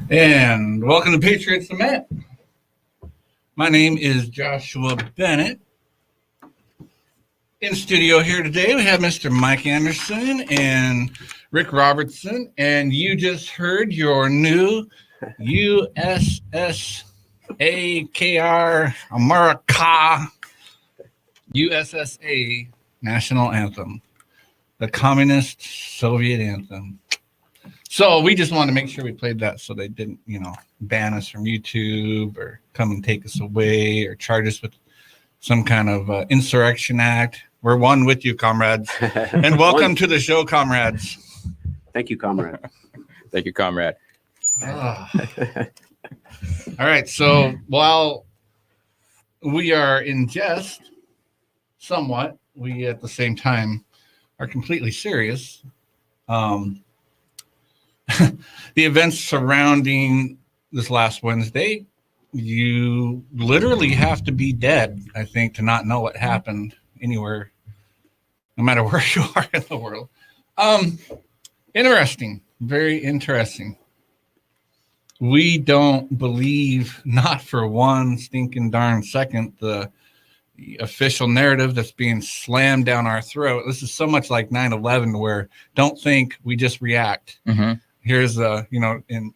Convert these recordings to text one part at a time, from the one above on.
And welcome to Patriots Lament. My name is Joshua Bennett. In studio here today, we have Mr. Mike Anderson and Rick Robertson. And you just heard your new USSAKR America USSA national anthem, the communist Soviet anthem. So we just wanted to make sure we played that so they didn't, ban us from YouTube or come and take us away or charge us with some kind of insurrection act. We're one with you, comrades. And welcome to the show, comrades. Thank you, comrade. Thank you, comrade. All right. So while we are in jest somewhat, we at the same time are completely serious. The events surrounding this last Wednesday, you literally have to be dead, I think, to not know what happened anywhere, no matter where you are in the world. Interesting, very interesting. We don't believe, not for one stinking darn second, the official narrative that's being slammed down our throat. This is so much like 9/11, where don't think, we just react. Mm-hmm. Here's in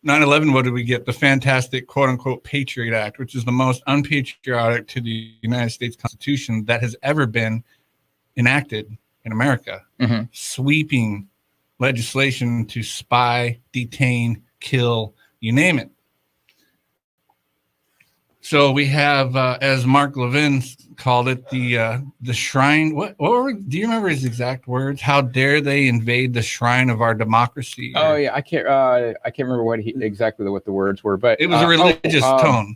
9/11, what did we get? The fantastic quote unquote Patriot Act, which is the most unpatriotic to the United States Constitution that has ever been enacted in America. Mm-hmm. Sweeping legislation to spy, detain, kill, you name it. So we have, as Mark Levin called it, the shrine. What do you remember his exact words? How dare they invade the shrine of our democracy? Oh yeah, I can't remember exactly what the words were, but it was a religious tone.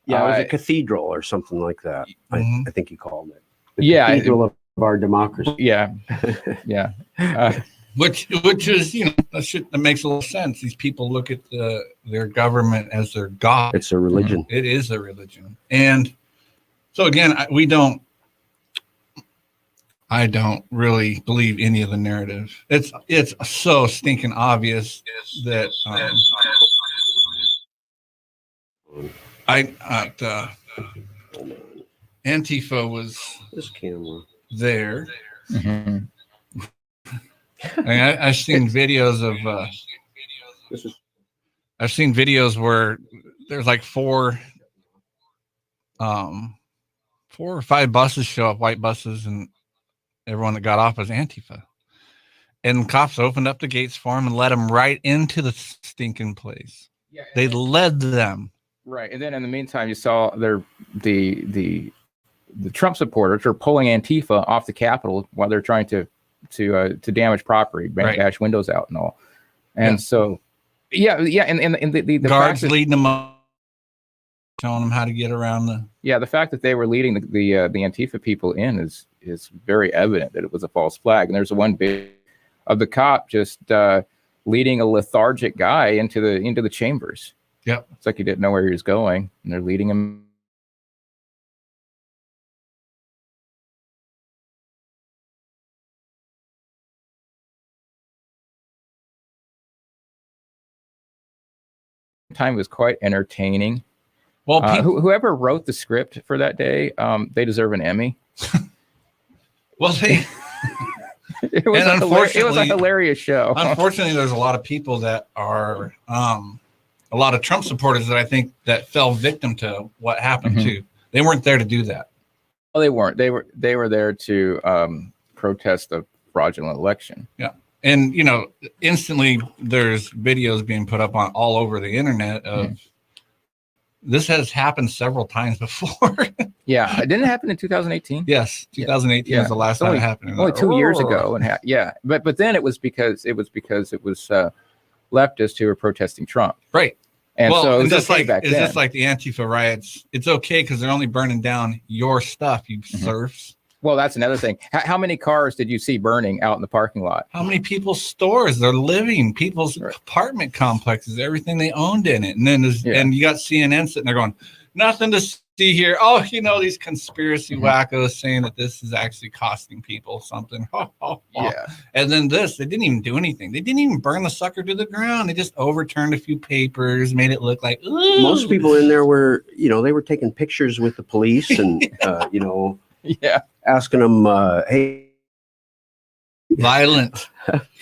Yeah, it was a cathedral or something like that. Mm-hmm. I think he called it. The cathedral of our democracy. Yeah, yeah. Which is, that makes a little sense. These people look at their government as their god. It's a religion. It is a religion. And so again, we don't I don't really believe any of the narrative. It's so stinking obvious that Antifa was This camera. there. Mhm. I mean, I've seen videos of This is I've seen videos where there's like four or five buses show up, white buses, and everyone that got off was Antifa. And cops opened up the gates for them and let them right into the stinking place. Yeah, They led them. right. And then in the meantime, you saw the Trump supporters are pulling Antifa off the Capitol while they're trying to damage property, bash windows out and all. And so, yeah, and the guards fact leading them up, showing them how to get around the fact that they were leading the Antifa people in is very evident that it was a false flag. And there's one bit of the cop just leading a lethargic guy into the chambers. Yep. It's like he didn't know where he was going, and they're leading him. Time was quite entertaining. Well, whoever wrote the script for that day, they deserve an Emmy. well, they. It was a hilarious show. Unfortunately, there's a lot of people that are a lot of Trump supporters that I think that fell victim to what happened too. They weren't there to do that. Well, they weren't. They were there to protest the fraudulent election. Yeah. And instantly there's videos being put up on all over the internet of this has happened several times before. Yeah, it didn't happen in 2018. Yes, 2018 was the last time it happened. Only 2 years ago, and but then it was because it was leftists who were protesting Trump, right? And well, so it was just okay like back it's then. just like the Antifa riots. It's okay because they're only burning down your stuff, you serfs. Well, that's another thing. How many cars did you see burning out in the parking lot? How many people's stores, their living, people's apartment complexes, everything they owned in it. And then and you got CNN sitting there going, nothing to see here. Oh, these conspiracy wackos saying that this is actually costing people something. Yeah. And then they didn't even do anything. They didn't even burn the sucker to the ground. They just overturned a few papers, made it look like, ooh. Most people in there were, they were taking pictures with the police and, asking them, hey. Violent.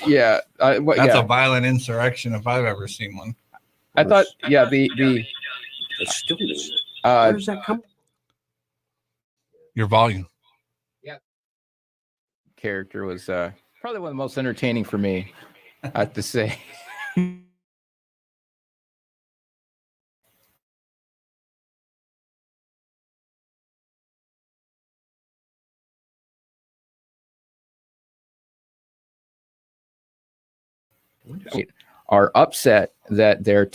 Yeah. That's a violent insurrection if I've ever seen one. I thought, It's still doing it. Where's that coming? Your volume. Yeah. Character was probably one of the most entertaining for me, I have to say. Are upset that their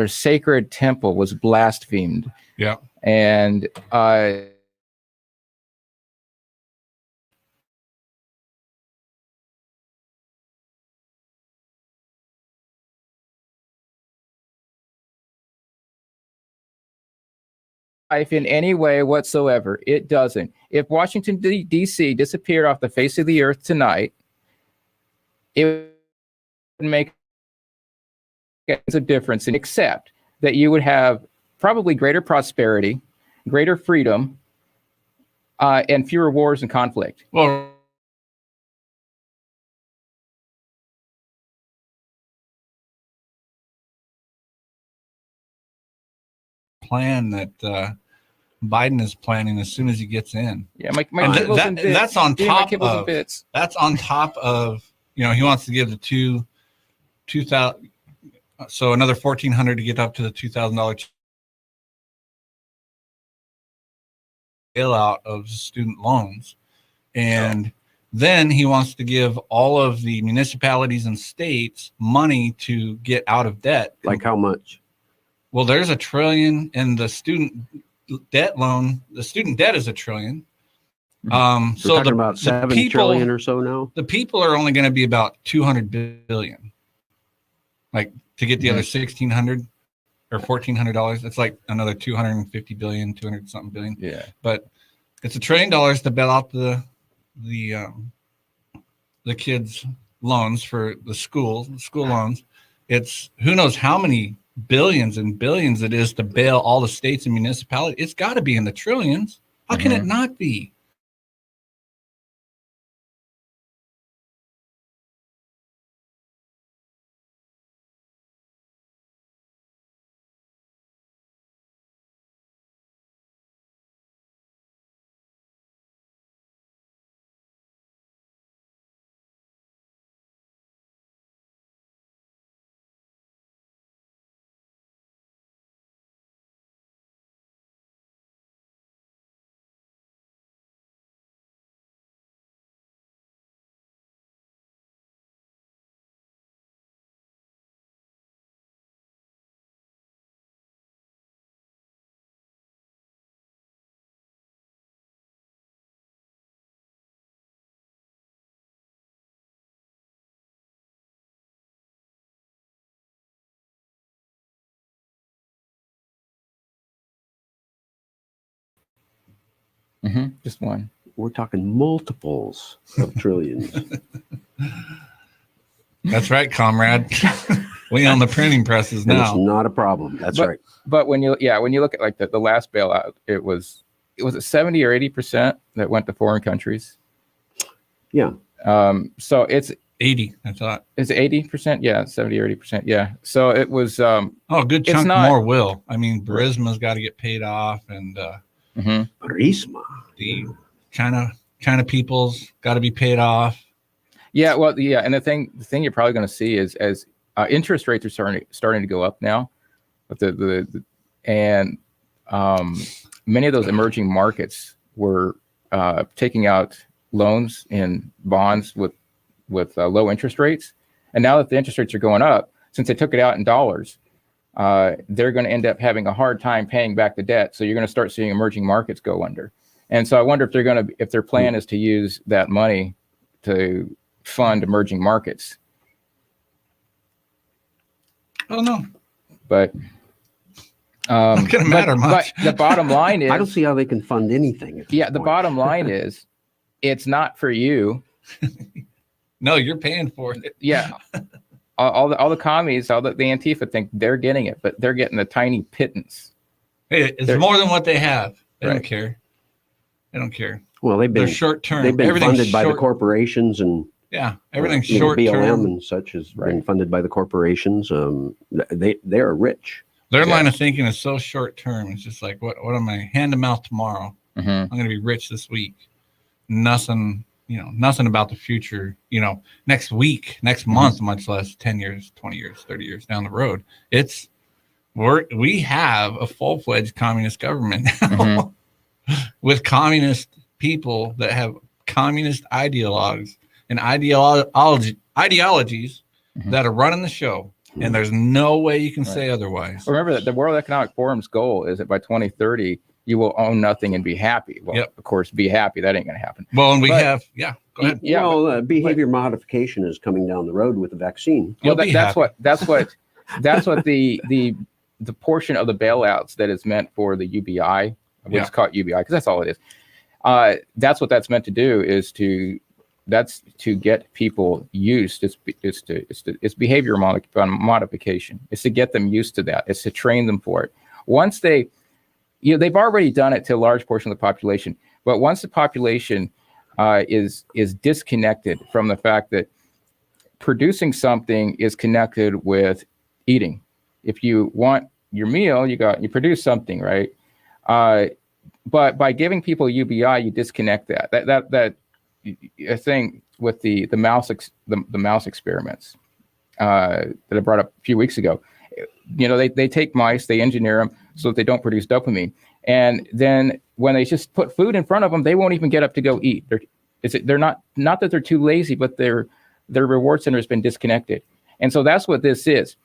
sacred temple was blasphemed. Yeah. And life in any way whatsoever, it doesn't. If Washington D.C. disappeared off the face of the earth tonight, it would make a difference, except that you would have probably greater prosperity, greater freedom, and fewer wars and conflict. Well, plan that Biden is planning as soon as he gets in. Yeah, that's on top of he wants to give the 2,000, so another $1,400 to get up to the $2,000 bailout of student loans, and then he wants to give all of the municipalities and states money to get out of debt. Like how much? Well, there's $1 trillion in the student debt loan. The student debt is $1 trillion. So talking about $7 trillion or so now. The people are only going to be about 200 billion. Like to get the other 1,600 or $1,400, it's like another 250 billion, 200 something billion. Yeah. But it's $1 trillion to bail out the the kids' loans for the school loans, it's who knows how many billions and billions it is to bail all the states and municipalities. It's got to be in the trillions. How can it not be? Just one. We're talking multiples of trillions. That's right, comrade. We own the printing presses And it's now. not a problem. That's right. But when you look at like the last bailout, it was 70 or 80% that went to foreign countries. Yeah. So it's 80, I thought. It's 80%. Yeah, 70 or 80%. Yeah. So it was. A good it's chunk not- more will. I mean, Burisma's got to get paid off, and Burisma. the China people's got to be paid off. Yeah. Well, yeah. And the thing you're probably going to see is as interest rates are starting to go up now, but and many of those emerging markets were taking out loans in bonds with low interest rates, and now that the interest rates are going up, since they took it out in dollars, they're going to end up having a hard time paying back the debt. So you're going to start seeing emerging markets go under. And so I wonder if their plan is to use that money to fund emerging markets. I don't know. But Not going to matter much. But the bottom line is, I don't see how they can fund anything. at this yeah, the point. bottom line is, it's not for you. No, you're paying for it. Yeah. All the commies, all the Antifa think they're getting it, but they're getting a tiny pittance. Hey, it's They're- more than what they have. They don't Right. care. They don't care. Well, they've They're been short term. they've been Everything's funded by the short- corporations, and Yeah, everything's BLM short term. and such has been Right. funded by the corporations. They are rich. Their Yeah. line of thinking is so short term. It's just like, what am I hand to mouth tomorrow? Mm-hmm. I'm going to be rich this week. Nothing about the future, next week, next month, much less 10 years, 20 years, 30 years down the road. We have a full-fledged communist government now with communist people that have communist ideologues and ideologies that are running the show. And there's no way you can say otherwise. Remember that the World Economic Forum's goal is that by 2030, you will own nothing and be happy. Well, Yep. Of course, be happy. That ain't going to happen. Well, and we But- have, go ahead. Yeah, well, behavior modification is coming down the road with the vaccine. You'll Well, be that's happy. what the portion of the bailouts that is meant for the UBI, we'll just call it UBI because that's all it is. That's what that's meant to do that's to get people used. It's behavior modification. It's to get them used to that. It's to train them for it. Once they've already done it to a large portion of the population, but once the population is disconnected from the fact that producing something is connected with eating. If you want your meal, you produce something, right? But by giving people UBI, you disconnect that thing with the mouse experiments that I brought up a few weeks ago. They take mice, they engineer them so that they don't produce dopamine, and then when they just put food in front of them, they won't even get up to go eat. They're not that they're too lazy, but their reward center has been disconnected, and so that's what this is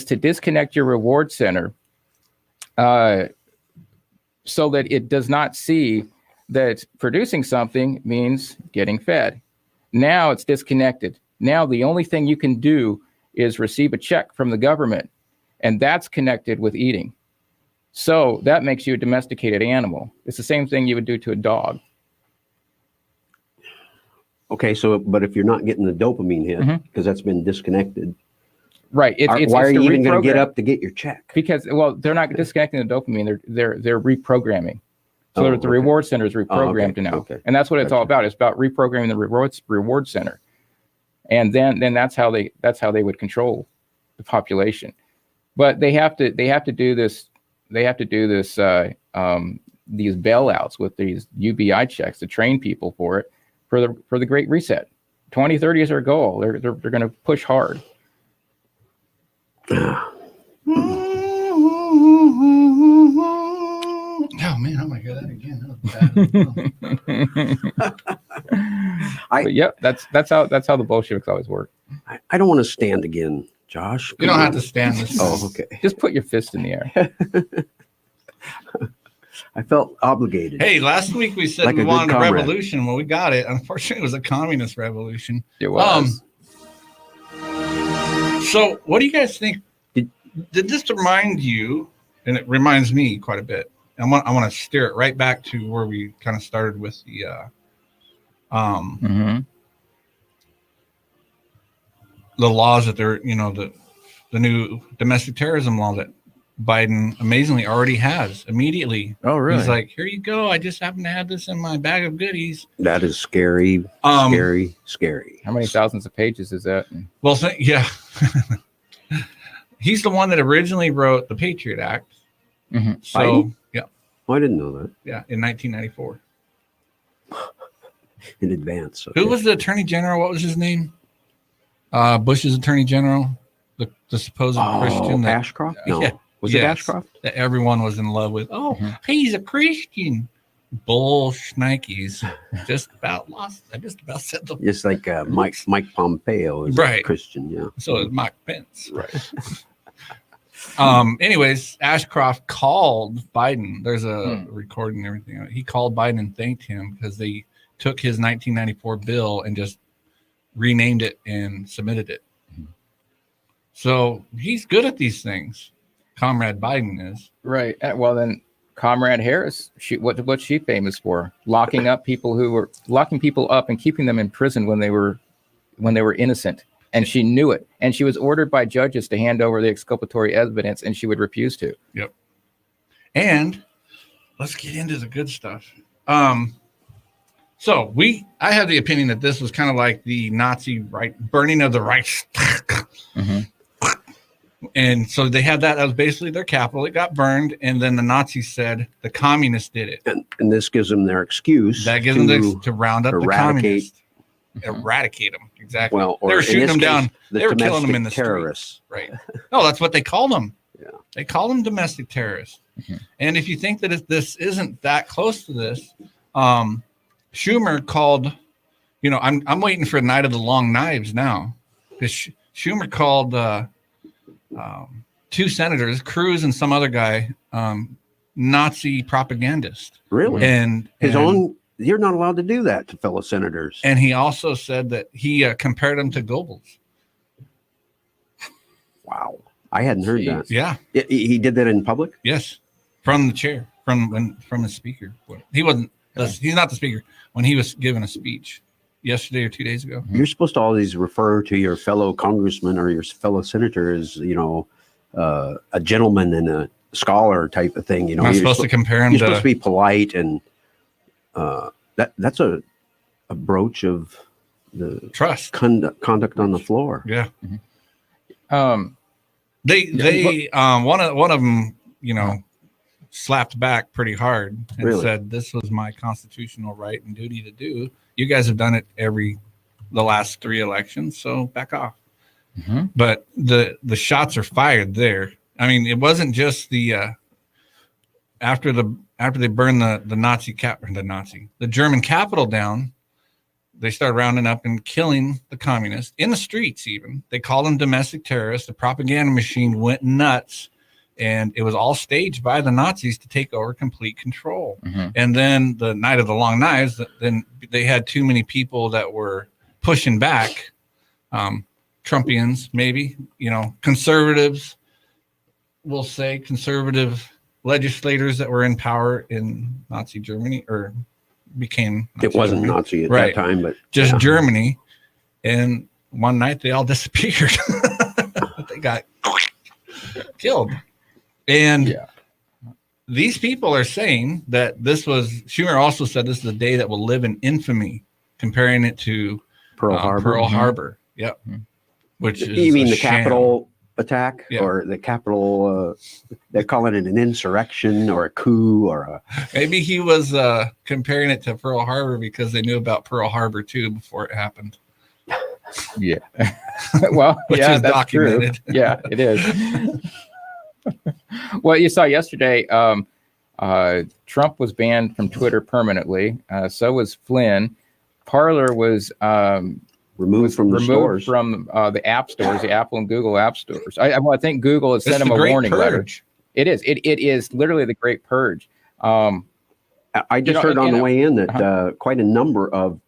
to disconnect your reward center, so that it does not see that producing something means getting fed. Now it's disconnected. Now the only thing you can do is receive a check from the government, and that's connected with eating. So that makes you a domesticated animal. It's the same thing you would do to a dog. Okay, so but if you're not getting the dopamine hit Mhm. because that's been disconnected, Right. why are the you even going to get reprogram- up to get your check? Because they're not disconnecting the dopamine. They're reprogramming. So Oh, the okay. reward center is reprogrammed okay, now, okay. and that's what it's all Gotcha. about. It's about reprogramming the reward center, and then that's how they would control the population. But they have to do this. They have to do this these bailouts with these UBI checks to train people for it for the Great Reset. 2030 is their goal. They're going to push hard. Oh man, I might hear that again. That was bad. But yep, that's how the Bolsheviks always work. I don't want to stand again, Josh. You don't have to stand this. Oh, okay. Just put your fist in the air. I felt obligated. Hey, last week we said Like we a good wanted a comrade. revolution. Well, we got it. Unfortunately, it was a communist revolution. It was. So, what do you guys think? Did this remind you? And it reminds me quite a bit. I want to steer it right back to where we kind of started with the Mhm. the laws that they're the new domestic terrorism law that Biden amazingly already has immediately. Oh, really? He's like, here you go. I just happen to have this in my bag of goodies. That is scary, scary. How many thousands of pages is that? Well, yeah. He's the one that originally wrote the Patriot Act. Mhm. So, Biden? yeah, Oh, I didn't know that yeah, in 1994. in advance. Who Okay. was the Attorney General? What was his name? Bush's Attorney General, the supposed Christian that, Ashcroft? No. Yeah. Was it Yes. Ashcroft? that everyone was in love with. Oh, Mhm. he's a Christian. Bull shnikes. I just about said the Just like Mike Pompeo is Right. a Christian, yeah. so is Mike Pence. Right. Anyways, Ashcroft called Biden. There's a Hmm. recording and everything. He called Biden and thanked him because they took his 1994 bill and just renamed it and submitted it. So he's good at these things. Comrade Biden is. Right. Well, then, Comrade Harris, what's she famous for? Locking up people up and keeping them in prison when they were innocent, and she knew it. And she was ordered by judges to hand over the exculpatory evidence, and she would refuse to. Yep. And let's get into the good stuff. So I have the opinion that this was kind of like the Nazi burning of the Reichstag. Mhm. And so they had that. That was basically their capital. It got burned. And then the Nazis said the communists did it. And this gives them their excuse That gives them to round up the eradicate- communists. Mhm. Eradicate them. Exactly. well, or they were in shooting this them case, down. the They were killing them domestic in the terrorists. Right. No, that's what they called them. Yeah. They called them domestic terrorists. Mhm. And if you think that this isn't that close to this, Schumer called, I'm waiting for Night of the Long Knives now. Because Schumer called two senators, Cruz and some other guy, Nazi propagandist. Really? And His own, you're not allowed to do that to fellow senators. And he also said that he compared them to Goebbels. Wow. I hadn't heard Jeez. that. Yeah. He did that in public? Yes. From the chair, from the speaker. He wasn't. He's not the speaker when he was giving a speech yesterday or 2 days ago. You're supposed to always refer to your fellow congressman or your fellow senator as, a gentleman and a scholar type of thing. Am I supposed to compare him You're supposed to to? be polite, and that's a broach of the Trust. conduct on the floor. Yeah. Um, They one of them, slapped back pretty hard and Really? said this was my constitutional right and duty to do. You guys have done it the last 3 elections, so back off. mhm. But the shots are fired there. I mean, it wasn't just the after they burned the German capital down, they started rounding up and killing the communists in the streets. Even they called them domestic terrorists. The propaganda machine went nuts, and it was all staged by the Nazis to take over complete control. Mhm. And then the Night of the Long Knives, then they had too many people that were pushing back. Trumpians, maybe, conservatives, we'll say conservative legislators that were in power in Nazi Germany or became It wasn't Germany. Nazi at Right. that time, but Just yeah. Germany. And one night they all disappeared. They got killed. And Yeah. these people are saying that this was, Schumer also said this is a day that will live in infamy, comparing it to Pearl Harbor. Pearl Mhm. Harbor. Yep. Mhm. Which is You mean a the sham. Capitol attack, Yeah. or the Capitol? They're calling it an insurrection or a coup or a. Maybe he was comparing it to Pearl Harbor because they knew about Pearl Harbor too before it happened. Yeah. Well, Which yeah, is that's documented. true. Yeah, it is. Well, you saw yesterday, Trump was banned from Twitter permanently. So was Flynn. Parler was Removed from the stores. from the app stores, the Apple and Google app stores. I think Google has It's sent him the a Great warning letter. Purge. It is. It is literally the Great Purge. I just heard on the way in that quite a number of,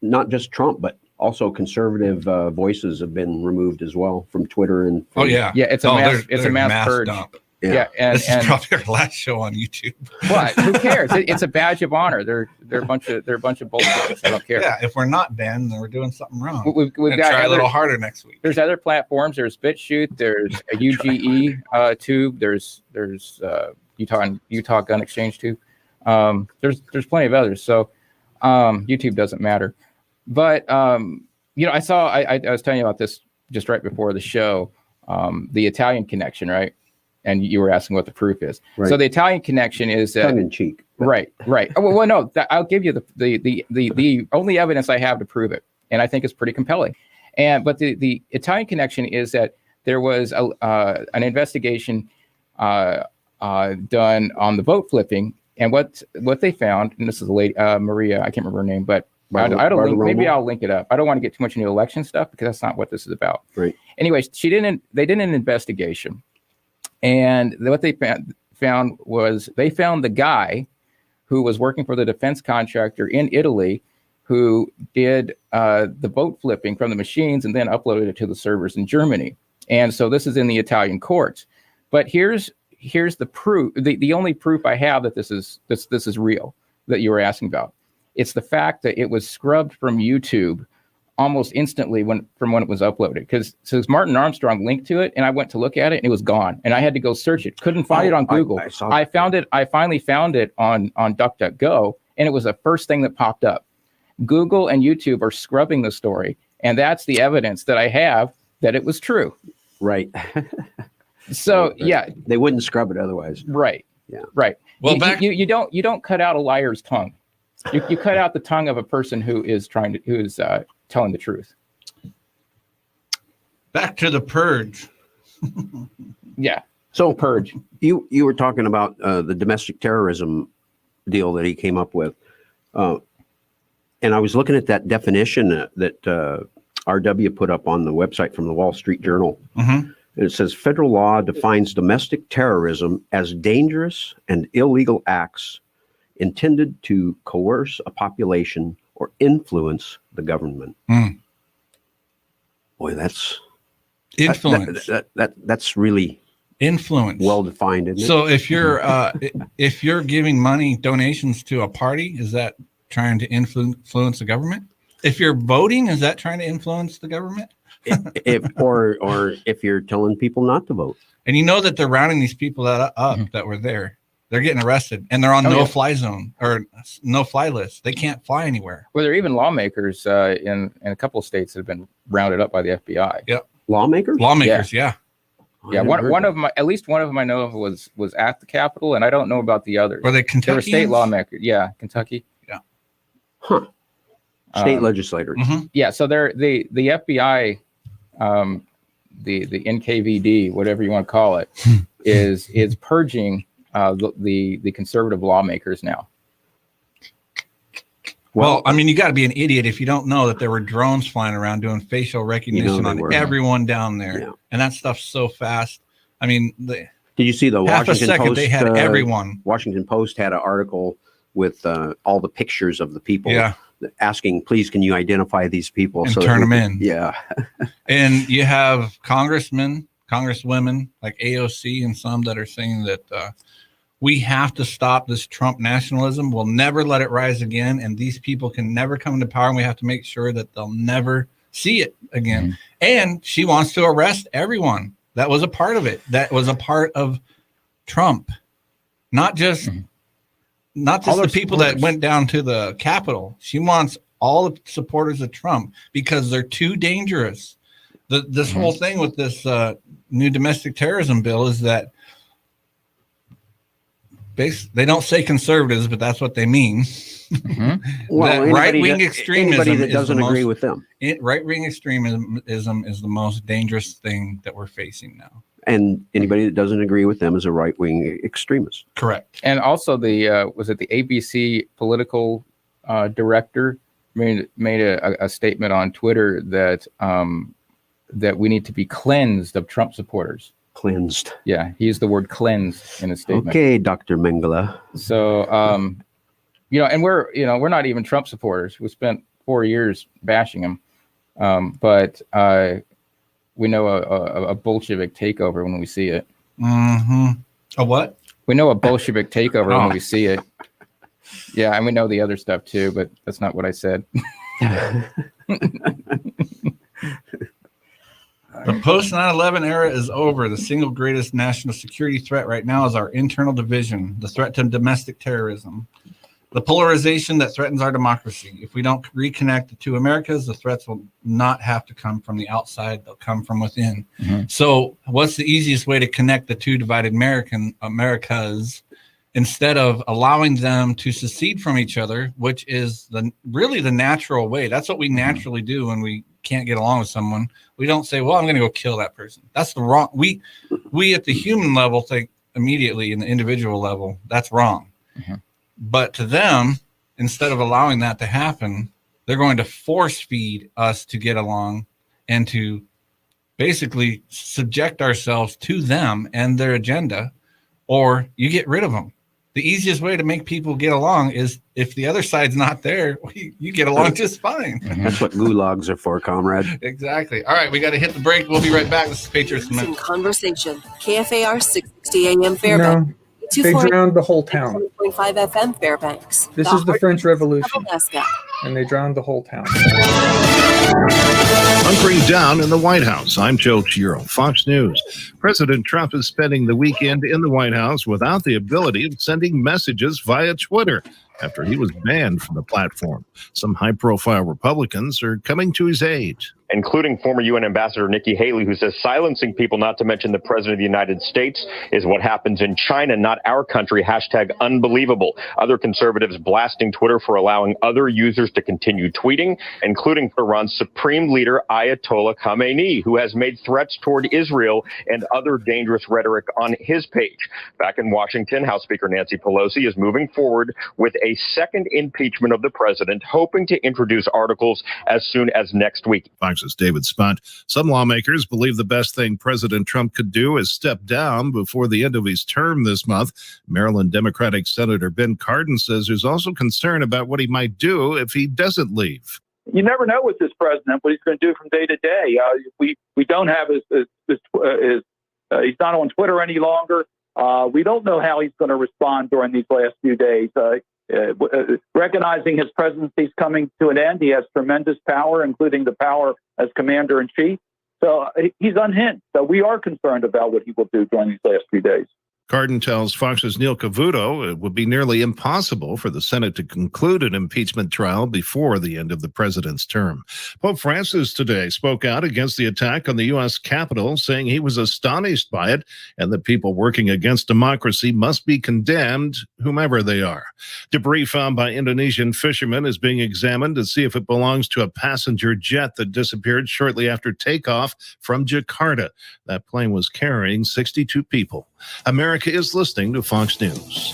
not just Trump, but also conservative voices have been removed as well from Twitter and. Oh yeah, Yeah, it's a mass. It's a mass purge. dump. Yeah, and This is probably our last show on YouTube. what? Who cares? It's a badge of honor. They're a bunch of bullshit. I don't care. Yeah, if we're not banned, then we're doing something wrong. We've We're got try a little harder next week. There's other platforms. There's BitChute. There's a UGE tube. There's Utah Gun Exchange tube. There's plenty of others. So YouTube doesn't matter. But I was telling you about this just right before the show. The Italian connection, right? And you were asking what the proof is. Right. So the Italian connection is that Tongue in cheek. right. Oh, well, no, I'll give you the only evidence I have to prove it, and I think it's pretty compelling. But the Italian connection is that there was an investigation done on the vote flipping, and what they found, and this is a lady Maria, I can't remember her name, but I don't maybe I'll link it up. I don't want to get too much into election stuff because that's not what this is about. Right. Anyways, they did an investigation, and what they found was they found the guy who was working for the defense contractor in Italy who did the vote flipping from the machines and then uploaded it to the servers in Germany. And so this is in the Italian courts. But here's the proof. The only proof I have that this is real that you were asking about. It's the fact that it was scrubbed from YouTube almost instantly from when it was uploaded. Because Martin Armstrong linked to it, and I went to look at it, and it was gone. And I had to go search it. Couldn't find it on Google. I found it. I finally found it on DuckDuckGo, and it was the first thing that popped up. Google and YouTube are scrubbing the story, and that's the evidence that I have that it was true. Right. So yeah, they wouldn't scrub it otherwise. Right. Yeah. Right. Well, you don't cut out a liar's tongue. You cut out the tongue of a person who is telling the truth. Back to the purge. Yeah. So Purge. you were talking about the domestic terrorism deal that he came up with, and I was looking at that definition that RW put up on the website from the Wall Street Journal. Mm-hmm. And it says federal law defines domestic terrorism as dangerous and illegal acts intended to coerce a population or influence the government. Mm. Boy, that's Influence. That's really Influence. well defined, isn't it? So if you're giving money donations to a party, is that trying to influence the government? If you're voting, is that trying to influence the government? if you're telling people not to vote. And you know that they're rounding these people up that were there. They're getting arrested, and they're on no-fly zone or no-fly list. They can't fly anywhere. Well, there are even lawmakers in a couple of states that have been rounded up by the FBI. Yep. Lawmakers? Yeah. Yeah, one of them, at least one of them I know of was at the Capitol, and I don't know about the others. Were they Kentucky? They were state lawmakers. Yeah, Kentucky. Yeah. Huh. State legislators. Mm-hmm. Yeah, so they're the FBI, the NKVD, whatever you want to call it, is purging the conservative lawmakers now. Well, I mean, you got to be an idiot if you don't know that there were drones flying around doing facial recognition on everyone down there, and that stuff's so fast. I mean, did you see the half Washington a second Post? They had everyone. Washington Post had an article with all the pictures of the people. Yeah. Asking, please, can you identify these people and turn them in? Yeah. And you have congressmen, congresswomen like AOC, and some that are saying that We have to stop this Trump nationalism. We'll never let it rise again. And these people can never come into power. And we have to make sure that they'll never see it again. Mm-hmm. And she wants to arrest everyone. That was a part of it. That was a part of Trump. Not just the people that went down to the Capitol. She wants all the supporters of Trump because they're too dangerous. This whole thing with this new domestic terrorism bill is that they don't say conservatives, but that's what they mean. Well, right-wing extremism, anybody that doesn't agree with them. Right-wing extremism is the most dangerous thing that we're facing now. And anybody that doesn't agree with them is a right-wing extremist. Correct. And also the ABC political director made a statement on Twitter that that we need to be cleansed of Trump supporters. Cleansed. Yeah, he used the word cleansed in his statement. Okay, Dr. Mengele. So, and we're not even Trump supporters. We spent 4 years bashing him, but we know a Bolshevik takeover when we see it. Mm-hmm. A what? We know a Bolshevik takeover when we see it. Yeah, and we know the other stuff too, but that's not what I said. The post 9/11 era is over. The single greatest national security threat right now is our internal division, the threat to domestic terrorism, the polarization that threatens our democracy. If we don't reconnect the two Americas, the threats will not have to come from the outside. They'll come from within. Mm-hmm. So what's the easiest way to connect the two divided Americas instead of allowing them to secede from each other, which is really the natural way? That's what we naturally do when we can't get along with someone. We don't say, well, I'm going to go kill that person. That's the wrong. We at the human level think immediately in the individual level, that's wrong. Mm-hmm. But to them, instead of allowing that to happen, they're going to force feed us to get along and to basically subject ourselves to them and their agenda, or you get rid of them. The easiest way to make people get along is if the other side's not there, you get along just fine. That's what gulags are for, comrade. Exactly. All right, we got to hit the break. We'll be right back. This is Patriots In Conversation, KFAR 660 AM Fairbanks. No, they drowned the whole town. 1.5 FM Fairbanks. This is the French Revolution, and they drowned the whole town. Hunkering down in the White House. I'm Joe Giro, Fox News. President Trump is spending the weekend in the White House without the ability of sending messages via Twitter after he was banned from the platform. Some high-profile Republicans are coming to his aid, including former UN Ambassador Nikki Haley, who says silencing people, not to mention the President of the United States, is what happens in China, not our country. #unbelievable. Other conservatives blasting Twitter for allowing other users to continue tweeting, including Iran's supreme leader, Ayatollah Khamenei, who has made threats toward Israel and other dangerous rhetoric on his page. Back in Washington, House Speaker Nancy Pelosi is moving forward with a second impeachment of the president, hoping to introduce articles as soon as next week. Fox's David Spont. Some lawmakers believe the best thing President Trump could do is step down before the end of his term this month. Maryland Democratic Senator Ben Cardin says there's also concern about what he might do if he doesn't leave. You never know with this president what he's going to do from day to day. We don't have his he's not on Twitter any longer. We don't know how he's going to respond during these last few days. Recognizing his presidency is coming to an end, he has tremendous power, including the power as commander-in-chief. So he's unhinged. So we are concerned about what he will do during these last few days. Cardin tells Fox's Neil Cavuto it would be nearly impossible for the Senate to conclude an impeachment trial before the end of the president's term. Pope Francis today spoke out against the attack on the U.S. Capitol, saying he was astonished by it and that people working against democracy must be condemned, whomever they are. Debris found by Indonesian fishermen is being examined to see if it belongs to a passenger jet that disappeared shortly after takeoff from Jakarta. That plane was carrying 62 people. America is listening to Fox News.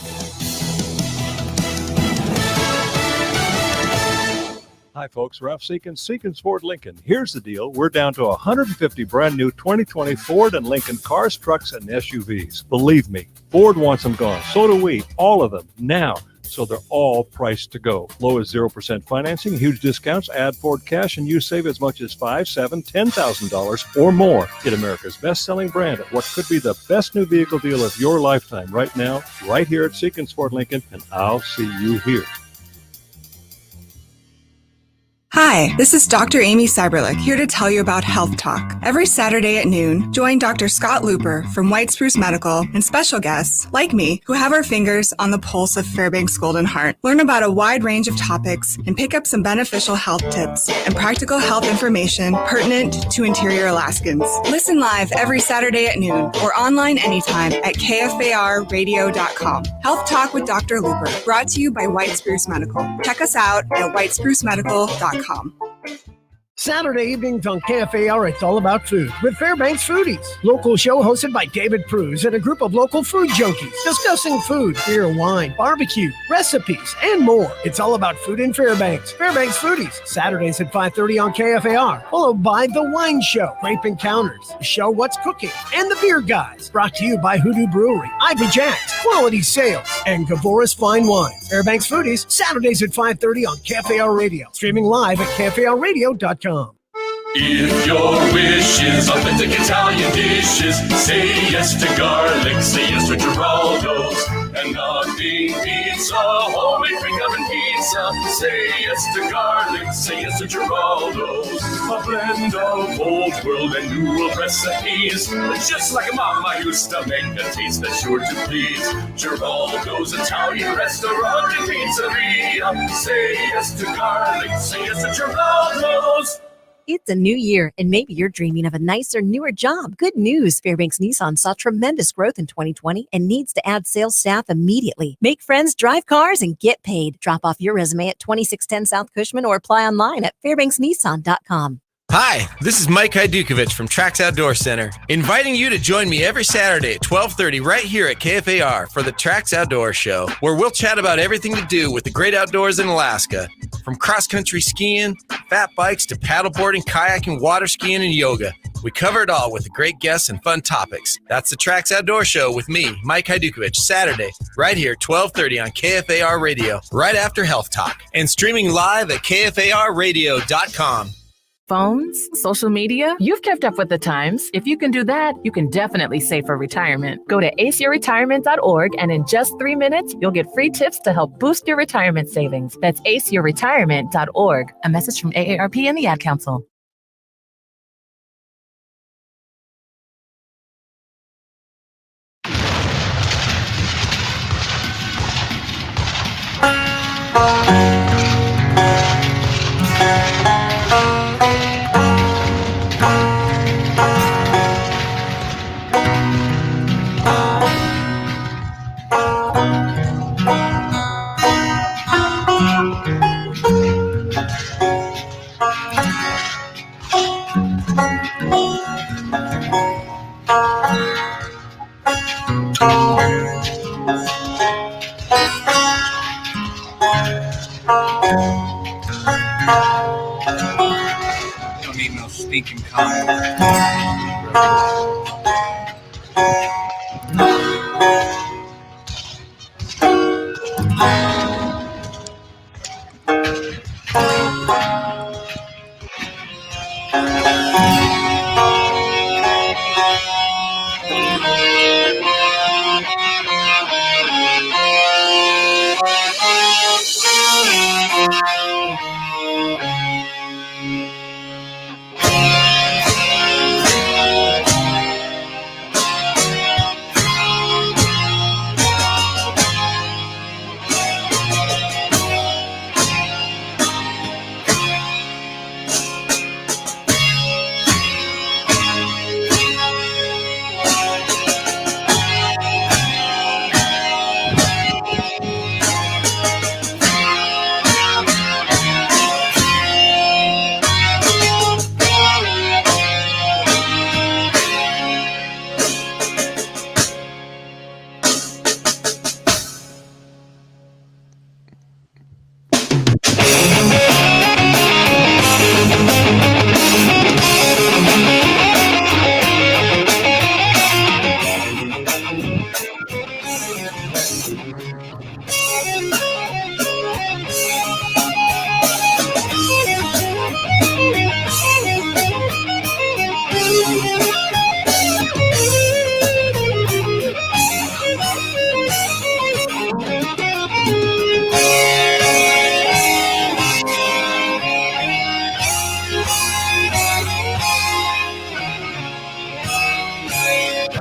Hi, folks. Ralph Seekins Ford Lincoln. Here's the deal. We're down to 150 brand new 2020 Ford and Lincoln cars, trucks, and SUVs. Believe me, Ford wants them gone. So do we. All of them. Now. so they're all priced to go. Low as 0% financing, huge discounts, add Ford Cash, and you save as much as $5,000, $7,000, $10,000 or more. Get America's best-selling brand at what could be the best new vehicle deal of your lifetime right now, right here at Seekins Ford Lincoln, and I'll see you here. Hi, this is Dr. Amy Cyberlick here to tell you about Health Talk. Every Saturday at noon, join Dr. Scott Looper from White Spruce Medical and special guests like me who have our fingers on the pulse of Fairbanks Golden Heart. Learn about a wide range of topics and pick up some beneficial health tips and practical health information pertinent to interior Alaskans. Listen live every Saturday at noon or online anytime at kfarradio.com. Health Talk with Dr. Looper, brought to you by White Spruce Medical. Check us out at whitesprucemedical.com. Saturday evenings on KFAR, it's all about food with Fairbanks Foodies. Local show hosted by David Pruse and a group of local food junkies discussing food, beer, wine, barbecue, recipes, and more. It's all about food in Fairbanks. Fairbanks Foodies, Saturdays at 5:30 on KFAR, followed by The Wine Show, Grape Encounters, the show What's Cooking, and The Beer Guys, brought to you by Hoodoo Brewery, Ivy Jacks, Quality Sales, and Gavora's Fine Wines. Fairbanks Foodies, Saturdays at 5:30 on KFAR Radio, streaming live at KFARradio.com. If your wish is authentic Italian dishes, say yes to garlic, say yes to Geraldo's, and nothing beats a homemade quick oven pizza. Say yes to garlic, say yes to Geraldo's. A blend of old world and new world recipes, just like Mama used to make, a taste that's sure to please. Geraldo's Italian Restaurant and Pizzeria. Say yes to garlic, say yes to Geraldo's. It's a new year, and maybe you're dreaming of a nicer, newer job. Good news. Fairbanks Nissan saw tremendous growth in 2020 and needs to add sales staff immediately. Make friends, drive cars, and get paid. Drop off your resume at 2610 South Cushman or apply online at fairbanksnissan.com. Hi, this is Mike Hajdukovic from Trax Outdoor Center, inviting you to join me every Saturday at 12:30 right here at KFAR for the Trax Outdoor Show, where we'll chat about everything to do with the great outdoors in Alaska, from cross-country skiing, fat bikes to paddleboarding, kayaking, water skiing, and yoga. We cover it all with great guests and fun topics. That's the Trax Outdoor Show with me, Mike Hajdukovic, Saturday, right here, 12:30 on KFAR Radio, right after Health Talk, and streaming live at KFARradio.com. Phones, social media, you've kept up with the times. If you can do that, you can definitely save for retirement. Go to aceyourretirement.org, and in just 3 minutes, you'll get free tips to help boost your retirement savings. That's aceyourretirement.org. A message from AARP and the Ad Council. Don't need no stinking comment.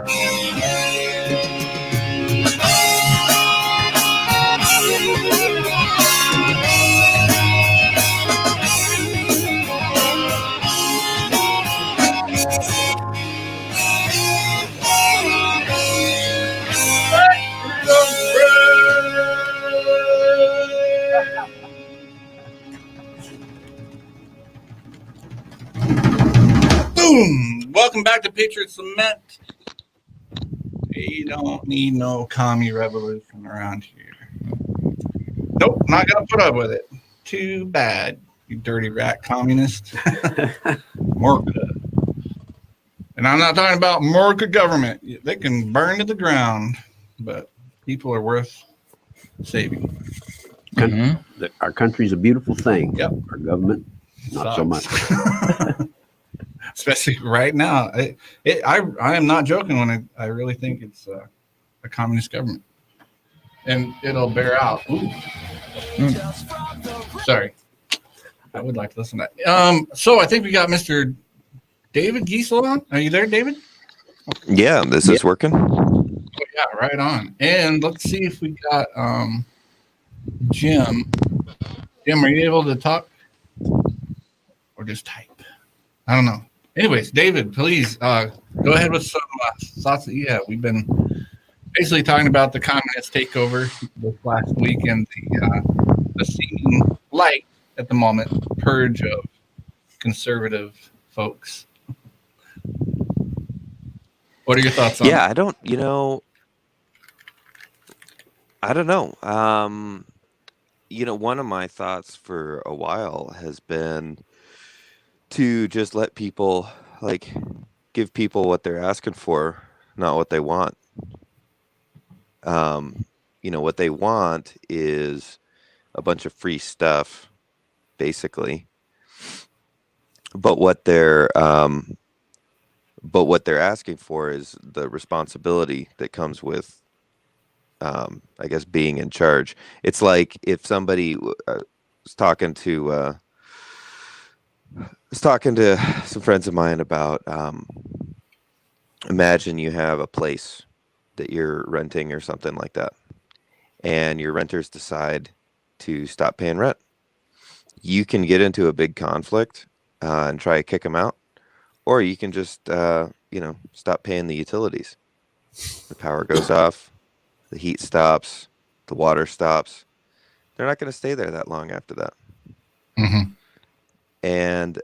Boom! Welcome back to Patriot Lament. You don't need no commie revolution around here. Nope, not gonna put up with it. Too bad, you dirty rat communist. Morca. And I'm not talking about Morca government. They can burn to the ground, but people are worth saving. Our country's a beautiful thing. Yep. Our government, not so much. Especially right now. I am not joking when I really think it's a communist government. And it'll bear out. Sorry. I would like to listen to that. So I think we got Mr. David Giesel on. Are you there, David? Yeah, this is working. Oh, yeah, right on. And let's see if we got Jim. Jim, are you able to talk? Or just type? I don't know. Anyways, David, please go ahead with some thoughts that you have. We've been basically talking about the communist takeover this last week and the seeming light at the moment purge of conservative folks. What are your thoughts on I don't know. One of my thoughts for a while has been to just let people, give people what they're asking for, not what they want. What they want is a bunch of free stuff, basically. But what they're asking for is the responsibility that comes with, I guess, being in charge. It's like if somebody was talking to some friends of mine about, imagine you have a place that you're renting or something like that, and your renters decide to stop paying rent. You can get into a big conflict and try to kick them out, or you can just, stop paying the utilities. The power goes off, the heat stops, the water stops. They're not going to stay there that long after that. Mm-hmm. And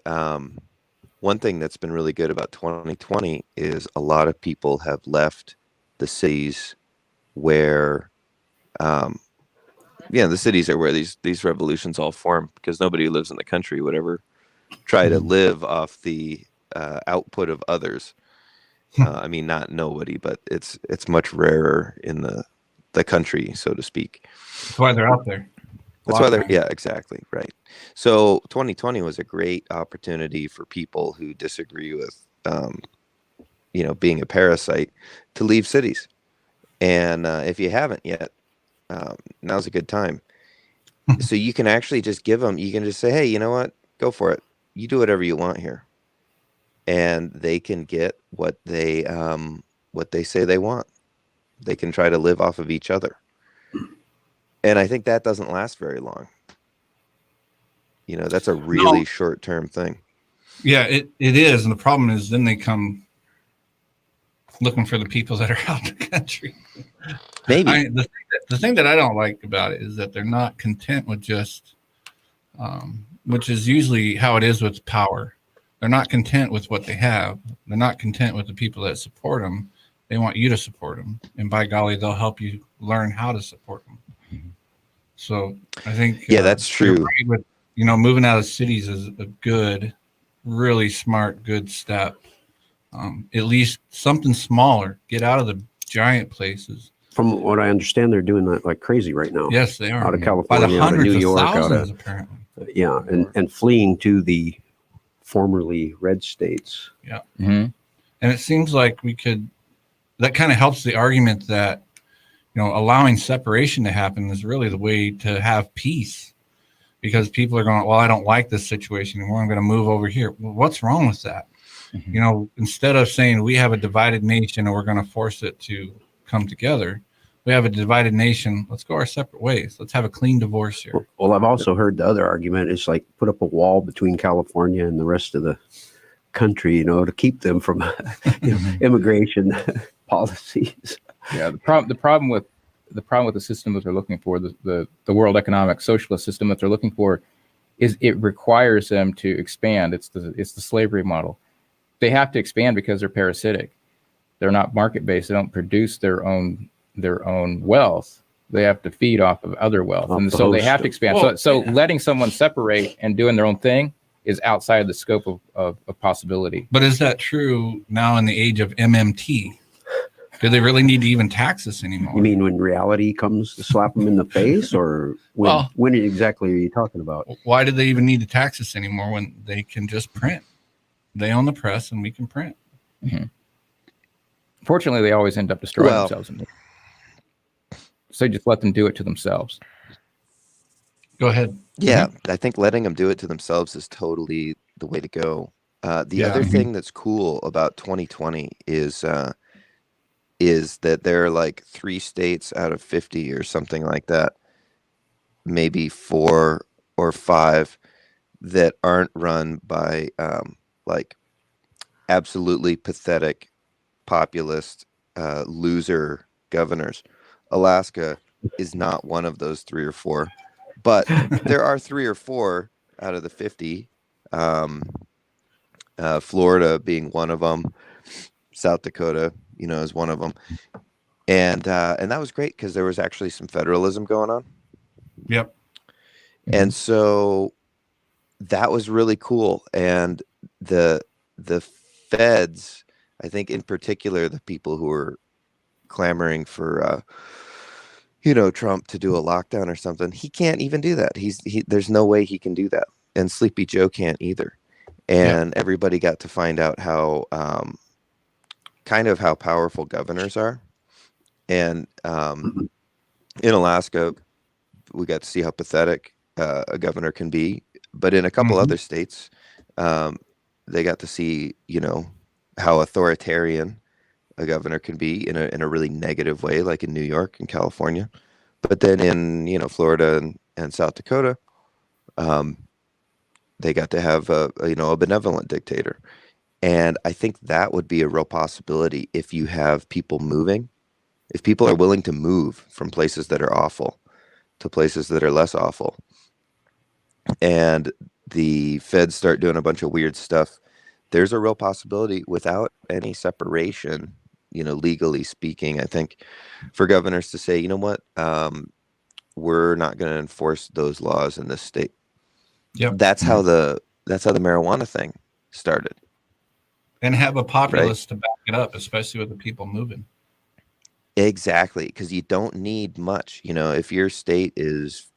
one thing that's been really good about 2020 is a lot of people have left the cities where, the cities are where these revolutions all form, because nobody who lives in the country would ever try to live off the output of others. Not nobody, but it's much rarer in the country, so to speak. That's why they're out there. That's why they're, exactly, right. So 2020 was a great opportunity for people who disagree with, being a parasite, to leave cities. And if you haven't yet, now's a good time. So you can actually just you can just say, hey, you know what? Go for it. You do whatever you want here. And they can get what they say they want. They can try to live off of each other. And I think that doesn't last very long. That's a really short-term thing. Yeah, it is. And the problem is then they come looking for the people that are out in the country. Maybe. The thing that I don't like about it is that they're not content with just, which is usually how it is with power. They're not content with what they have. They're not content with the people that support them. They want you to support them. And by golly, they'll help you learn how to support them. So I think that's true. With, moving out of cities is a good, really smart, good step. At least something smaller. Get out of the giant places. From what I understand, they're doing that like crazy right now. Yes, they are. Out of California, out of New York, apparently. Yeah, and fleeing to the formerly red states. Yeah. Mm-hmm. And it seems like that kind of helps the argument that, allowing separation to happen is really the way to have peace, because people are going, well, I don't like this situation anymore. I'm going to move over here. Well, what's wrong with that? You know, instead of saying we have a divided nation and we're going to force it to come together, we have a divided nation. Let's go our separate ways. Let's have a clean divorce here. Well, I've also heard the other argument is like put up a wall between California and the rest of the country, you know, to keep them from immigration policies. Yeah, the problem with the system that they're looking for, the World Economic Socialist system that they're looking for, is it requires them to expand. It's the slavery model. They have to expand because they're parasitic. They're not market based. They don't produce their own wealth. They have to feed off of other wealth, and so they have to expand. Well, So letting someone separate and doing their own thing is outside the scope of possibility. But is that true now in the age of MMT? Do they really need to even tax us anymore? You mean when reality comes to slap them in the face, or when exactly are you talking about? Why do they even need to tax us anymore when they can just print? They own the press and we can print. Mm-hmm. Fortunately, they always end up destroying themselves. So just let them do it to themselves. Go ahead. Yeah, I think letting them do it to themselves is totally the way to go. The other thing that's cool about 2020 is that there are like 3 states out of 50 or something like that, maybe 4 or 5 that aren't run by like absolutely pathetic populist loser governors. Alaska is not one of those 3 or 4, but there are 3 or 4 out of the 50. Florida being one of them, South Dakota, you know, is one of them, and that was great because there was actually some federalism going on. Yep. And so that was really cool. And the feds, I think in particular, the people who were clamoring for Trump to do a lockdown or something, he can't even do that. There's no way he can do that, and Sleepy Joe can't either. And everybody got to find out how how powerful governors are. And in Alaska, we got to see how pathetic a governor can be. But in a couple other states, they got to see, how authoritarian a governor can be in a really negative way, like in New York and California. But then in, Florida and South Dakota, they got to have a benevolent dictator. And I think that would be a real possibility if you have people moving, if people are willing to move from places that are awful to places that are less awful. And the feds start doing a bunch of weird stuff. There's a real possibility without any separation, legally speaking, I think, for governors to say, you know what, we're not going to enforce those laws in this state. Yep. That's how the marijuana thing started. And have a populace to back it up, especially with the people moving. Exactly, because you don't need much. If your state is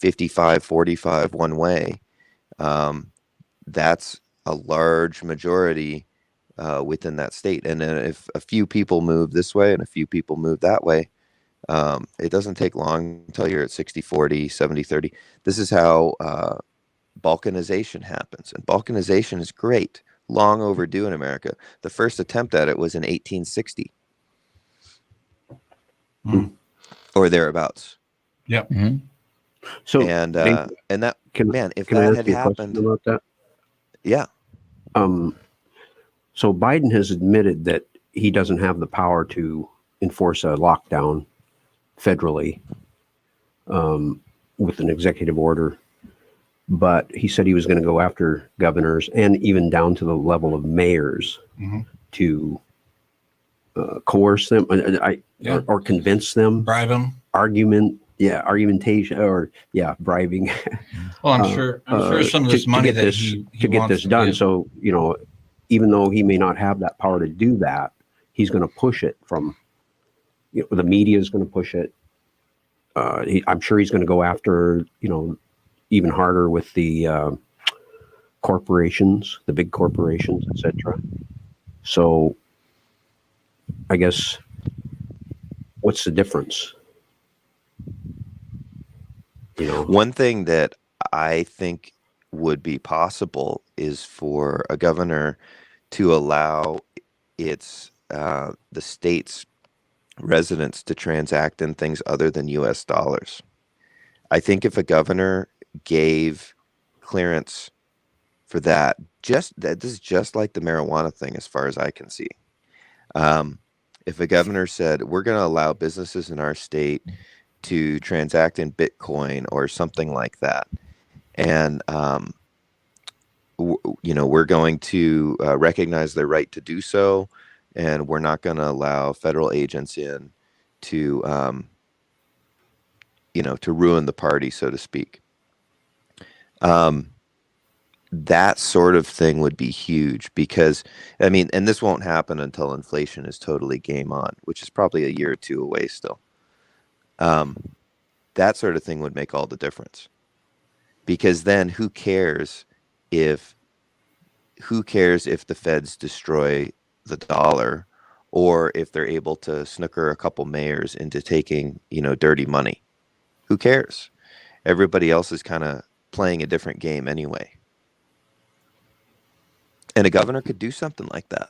55-45 one way, that's a large majority within that state. And then if a few people move this way and a few people move that way, it doesn't take long until you're at 60-40, 70-30. This is how balkanization happens. And balkanization is great, long overdue in America. The first attempt at it was in 1860 or thereabouts. Yep. Mm-hmm. So and that if that had happened about that, yeah. So Biden has admitted that he doesn't have the power to enforce a lockdown federally with an executive order, but he said he was going to go after governors and even down to the level of mayors to coerce them or convince them, bribe them, argumentation, or bribing. Well, I'm sure some of this money to get this done. So, even though he may not have that power to do that, he's going to push it from, the media is going to push it. I'm sure he's going to go after, even harder with the corporations, the big corporations, etc. So I guess, what's the difference? One thing that I think would be possible is for a governor to allow its the state's residents to transact in things other than U.S. dollars. I think if a governor gave clearance for that, this is just like the marijuana thing, as far as I can see. If a governor said, we're going to allow businesses in our state to transact in Bitcoin or something like that, and we're going to recognize their right to do so, and we're not going to allow federal agents in to to ruin the party, so to speak. That sort of thing would be huge, because and this won't happen until inflation is totally game on, which is probably a year or two away still. That sort of thing would make all the difference, because then who cares if the feds destroy the dollar, or if they're able to snooker a couple mayors into taking dirty money? Who cares? Everybody else is kind of playing a different game anyway. And a governor could do something like that.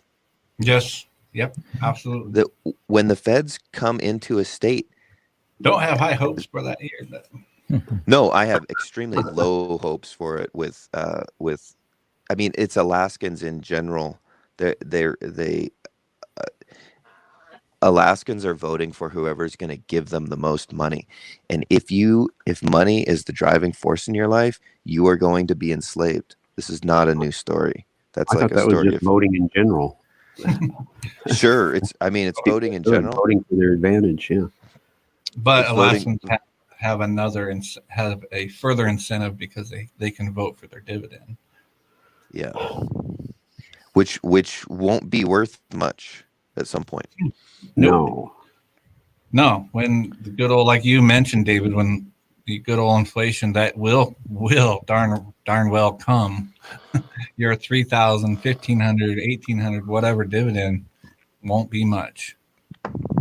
Yes. Yep. Absolutely. When the feds come into a state, don't have high hopes for that here. But. No, I have extremely low hopes for it. It's Alaskans in general. Alaskans are voting for whoever's going to give them the most money. And if money is the driving force in your life, you are going to be enslaved. This is not a new story. That's I like thought a that was story just voting in general. Sure, it's voting in general. Voting for their advantage, yeah. But It's Alaskans have a further incentive because they can vote for their dividend. Yeah, which won't be worth much at some point. No. When the good old, like you mentioned, David, when the good old inflation that will darn well come, your 3,000, 1,500, 1,800, whatever dividend won't be much.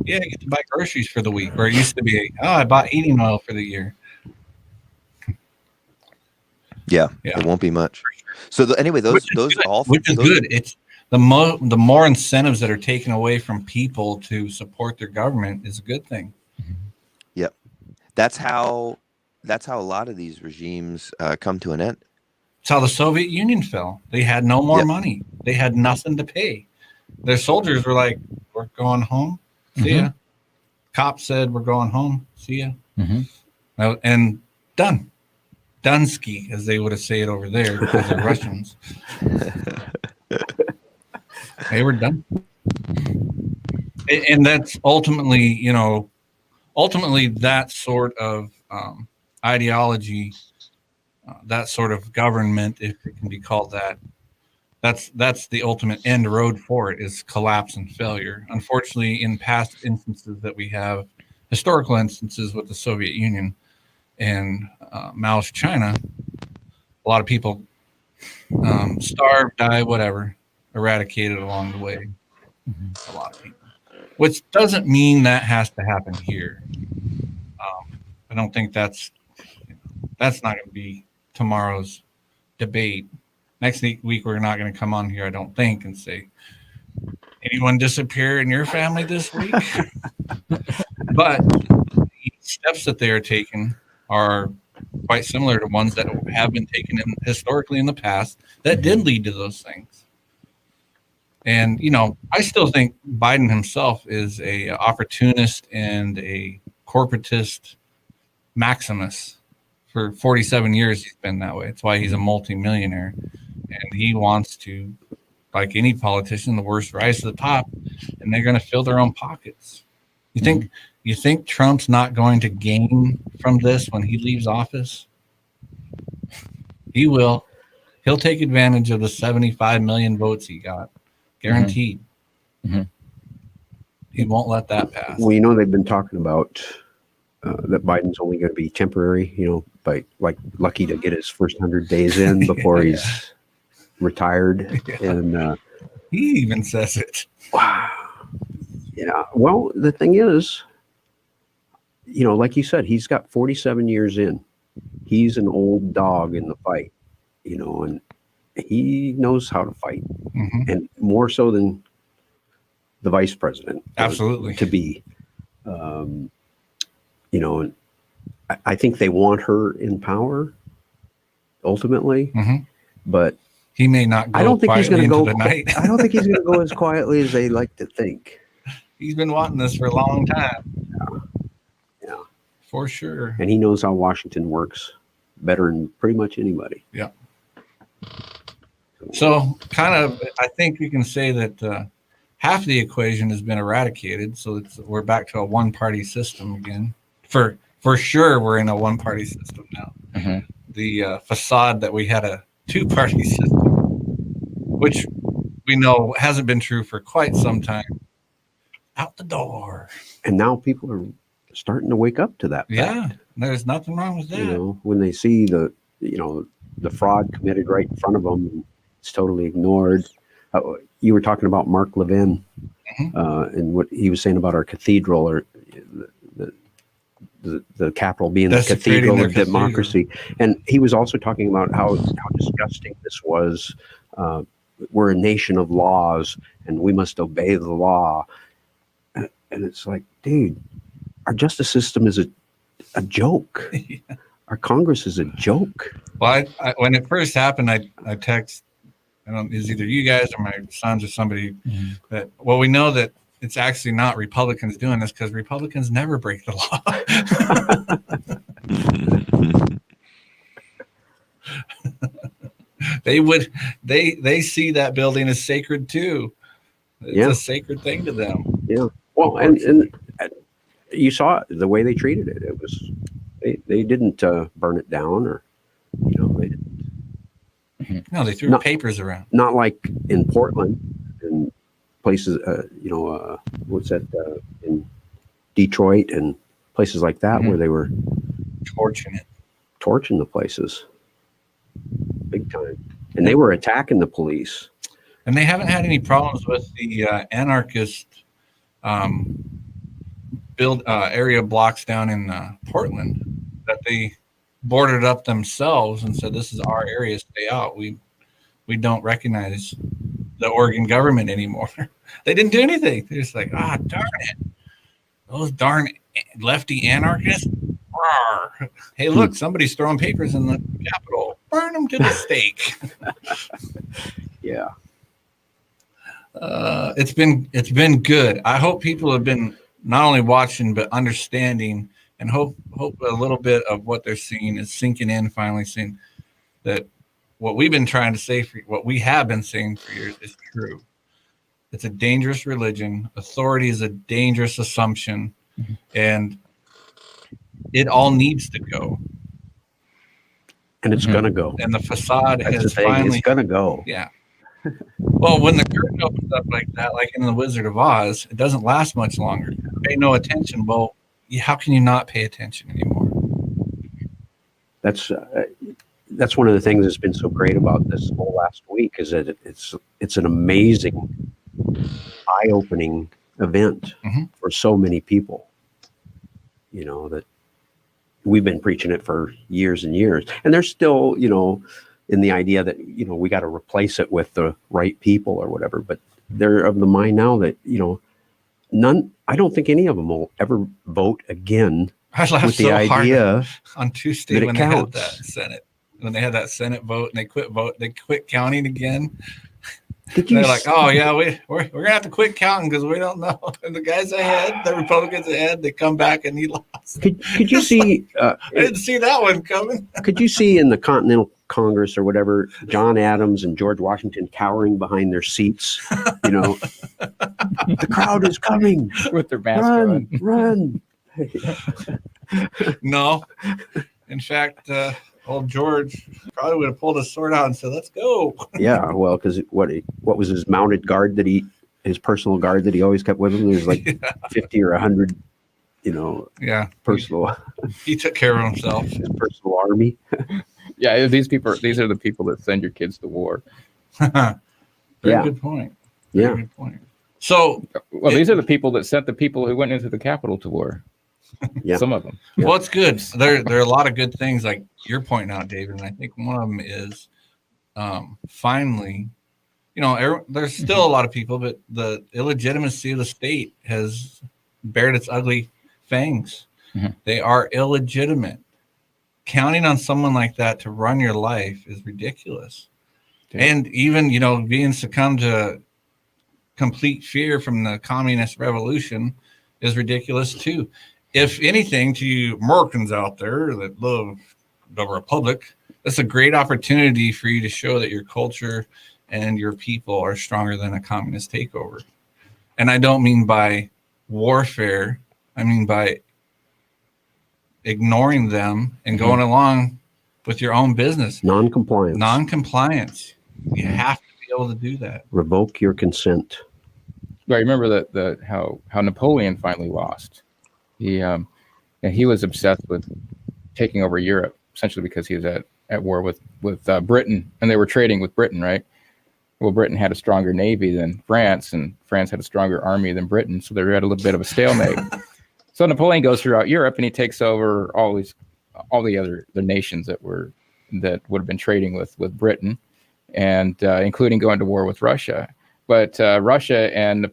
Yeah, you get to buy groceries for the week, where it used to be, I bought heating oil for the year. Yeah, it won't be much. So those which is good. It's the more incentives that are taken away from people to support their government is a good thing. Yep, that's how a lot of these regimes come to an end. It's how the Soviet Union fell. They had no more money. They had nothing to pay. Their soldiers were like, "We're going home. See ya." Cops said, "We're going home. See ya." And done. Dunsky, as they would have said over there, because they're Russians. They were done. And that's ultimately that sort of ideology, that sort of government, if it can be called that, that's the ultimate end road for it, is collapse and failure. Unfortunately, in past instances that we have, historical instances with the Soviet Union and Mao's China, a lot of people starve, die, whatever, eradicated along the way. A lot of people, which doesn't mean that has to happen here. I don't think that's not going to be tomorrow's debate. Next week we're not going to come on here, I don't think, and say, anyone disappear in your family this week? But the steps that they are taking are quite similar to ones that have been taken historically in the past that did lead to those things. And, I still think Biden himself is a opportunist and a corporatist Maximus. For 47 years, he's been that way. It's why he's a multimillionaire. And he wants to, like any politician, the worst rise to the top, and they're going to fill their own pockets. You think Trump's not going to gain from this when he leaves office? He will. He'll take advantage of the 75 million votes he got. Guaranteed. He won't let that pass. Well, they've been talking about that Biden's only going to be temporary, by lucky to get his first 100 days in before he's retired. Yeah. And he even says it. Wow. Yeah. Well, the thing is, like you said, he's got 47 years in. He's an old dog in the fight, and he knows how to fight, and more so than the vice president. Absolutely. To be, you know, I think they want her in power ultimately, but he may not go I don't think he's going to go tonight. I don't think he's going to go as quietly as they like to think. He's been wanting this for a long time. Yeah. For sure. And he knows how Washington works better than pretty much anybody. Yeah. So kind of, I think we can say that half the equation has been eradicated. So we're back to a one-party system again. For sure, we're in a one-party system now. The facade that we had a two-party system, which we know hasn't been true for quite some time, out the door. And now people are starting to wake up to that fact. Yeah, there's nothing wrong with that. You know, when they see the fraud committed right in front of them, and it's totally ignored. You were talking about Mark Levin and what he was saying about our cathedral, or the Capitol being the cathedral of democracy. And he was also talking about how disgusting this was. We're a nation of laws, and we must obey the law. And it's like, dude, our justice system is a joke. Yeah. Our Congress is a joke. Well, when it first happened, I text, I don't, it's either you guys or my sons or somebody that, well, we know that it's actually not Republicans doing this because Republicans never break the law. They see that building as sacred too. It's a sacred thing to them. Yeah. Well, and you saw the way they treated it. It was they didn't burn it down, or they didn't. No, they threw papers around. Not like in Portland and places. What's that in Detroit and places like that where they were torching the places big time, and they were attacking the police. And they haven't had any problems with the anarchist area blocks down in Portland that they boarded up themselves and said, this is our area, stay out. We don't recognize the Oregon government anymore. They didn't do anything. They're just like, darn it. Those darn lefty anarchists. Rawr. Hey, look, somebody's throwing papers in the Capitol. Burn them to the stake. Yeah. It's been good. I hope people have been not only watching but understanding, and hope a little bit of what they're seeing is sinking in. Finally, seeing that what we've been trying to say what we have been saying for years is true. It's a dangerous religion. Authority is a dangerous assumption, and it all needs to go. And it's gonna go. And the facade has finally. It's gonna go. Yeah. Well, when the curtain opens up like that, like in The Wizard of Oz, it doesn't last much longer. Pay no attention. Well, how can you not pay attention anymore? That's one of the things that's been so great about this whole last week is that it's an amazing, eye-opening event for so many people. That we've been preaching it for years and years, and there's still, in the idea that, we got to replace it with the right people or whatever. But they're of the mind now that, I don't think any of them will ever vote again with the idea on Tuesday when they had that Senate. When they had that Senate vote and they quit counting again. They're like, oh yeah, we're gonna have to quit counting because we don't know. And the guys ahead, the Republicans ahead, they come back and he lost. Could you see? I didn't see that one coming. Could you see in the Continental Congress or whatever, John Adams and George Washington cowering behind their seats? The crowd is coming with their mask run. No, in fact. Old George probably would have pulled his sword out and said, let's go. Yeah, well, because what was his mounted guard his personal guard that he always kept with him? There was like 50 or 100, personal. He took care of himself. His personal army. Yeah, these are the people that send your kids to war. Very good point. Very good point. So, these are the people that sent the people who went into the Capitol to war. Yeah. Some of them. Well, it's good. There are a lot of good things like you're pointing out, David, and I think one of them is finally, there's still a lot of people, but the illegitimacy of the state has bared its ugly fangs. They are illegitimate. Counting on someone like that to run your life is ridiculous. And even, being succumbed to complete fear from the communist revolution is ridiculous too. If anything, to you Americans out there that love the Republic, that's a great opportunity for you to show that your culture and your people are stronger than a communist takeover. And I don't mean by warfare. I mean by ignoring them and going along with your own business. Non-compliance. You have to be able to do that. Revoke your consent. Right. Remember how Napoleon finally lost. He was obsessed with taking over Europe, essentially because he was at war with Britain, and they were trading with Britain, right? Well, Britain had a stronger navy than France, and France had a stronger army than Britain, so they were at a little bit of a stalemate. So Napoleon goes throughout Europe, and he takes over all the other nations that would have been trading with Britain, and including going to war with Russia. But Russia and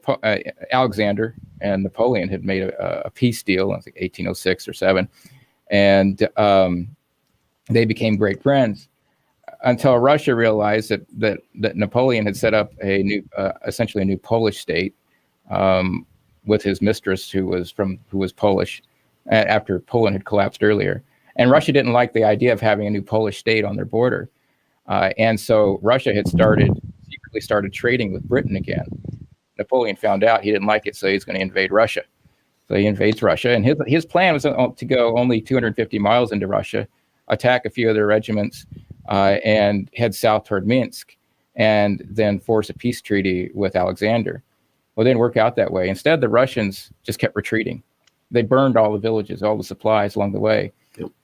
Alexander and Napoleon had made a peace deal in 1806 or 7, and they became great friends until Russia realized that Napoleon had set up essentially a new Polish state with his mistress, who was Polish, after Poland had collapsed earlier. And Russia didn't like the idea of having a new Polish state on their border, and so Russia had secretly started trading with Britain again. Napoleon found out, he didn't like it, so he's going to invade Russia. So he invades Russia, and his plan was to go only 250 miles into Russia, attack a few of their regiments, and head south toward Minsk, and then force a peace treaty with Alexander. Well, it didn't work out that way. Instead, the Russians just kept retreating. They burned all the villages, all the supplies along the way.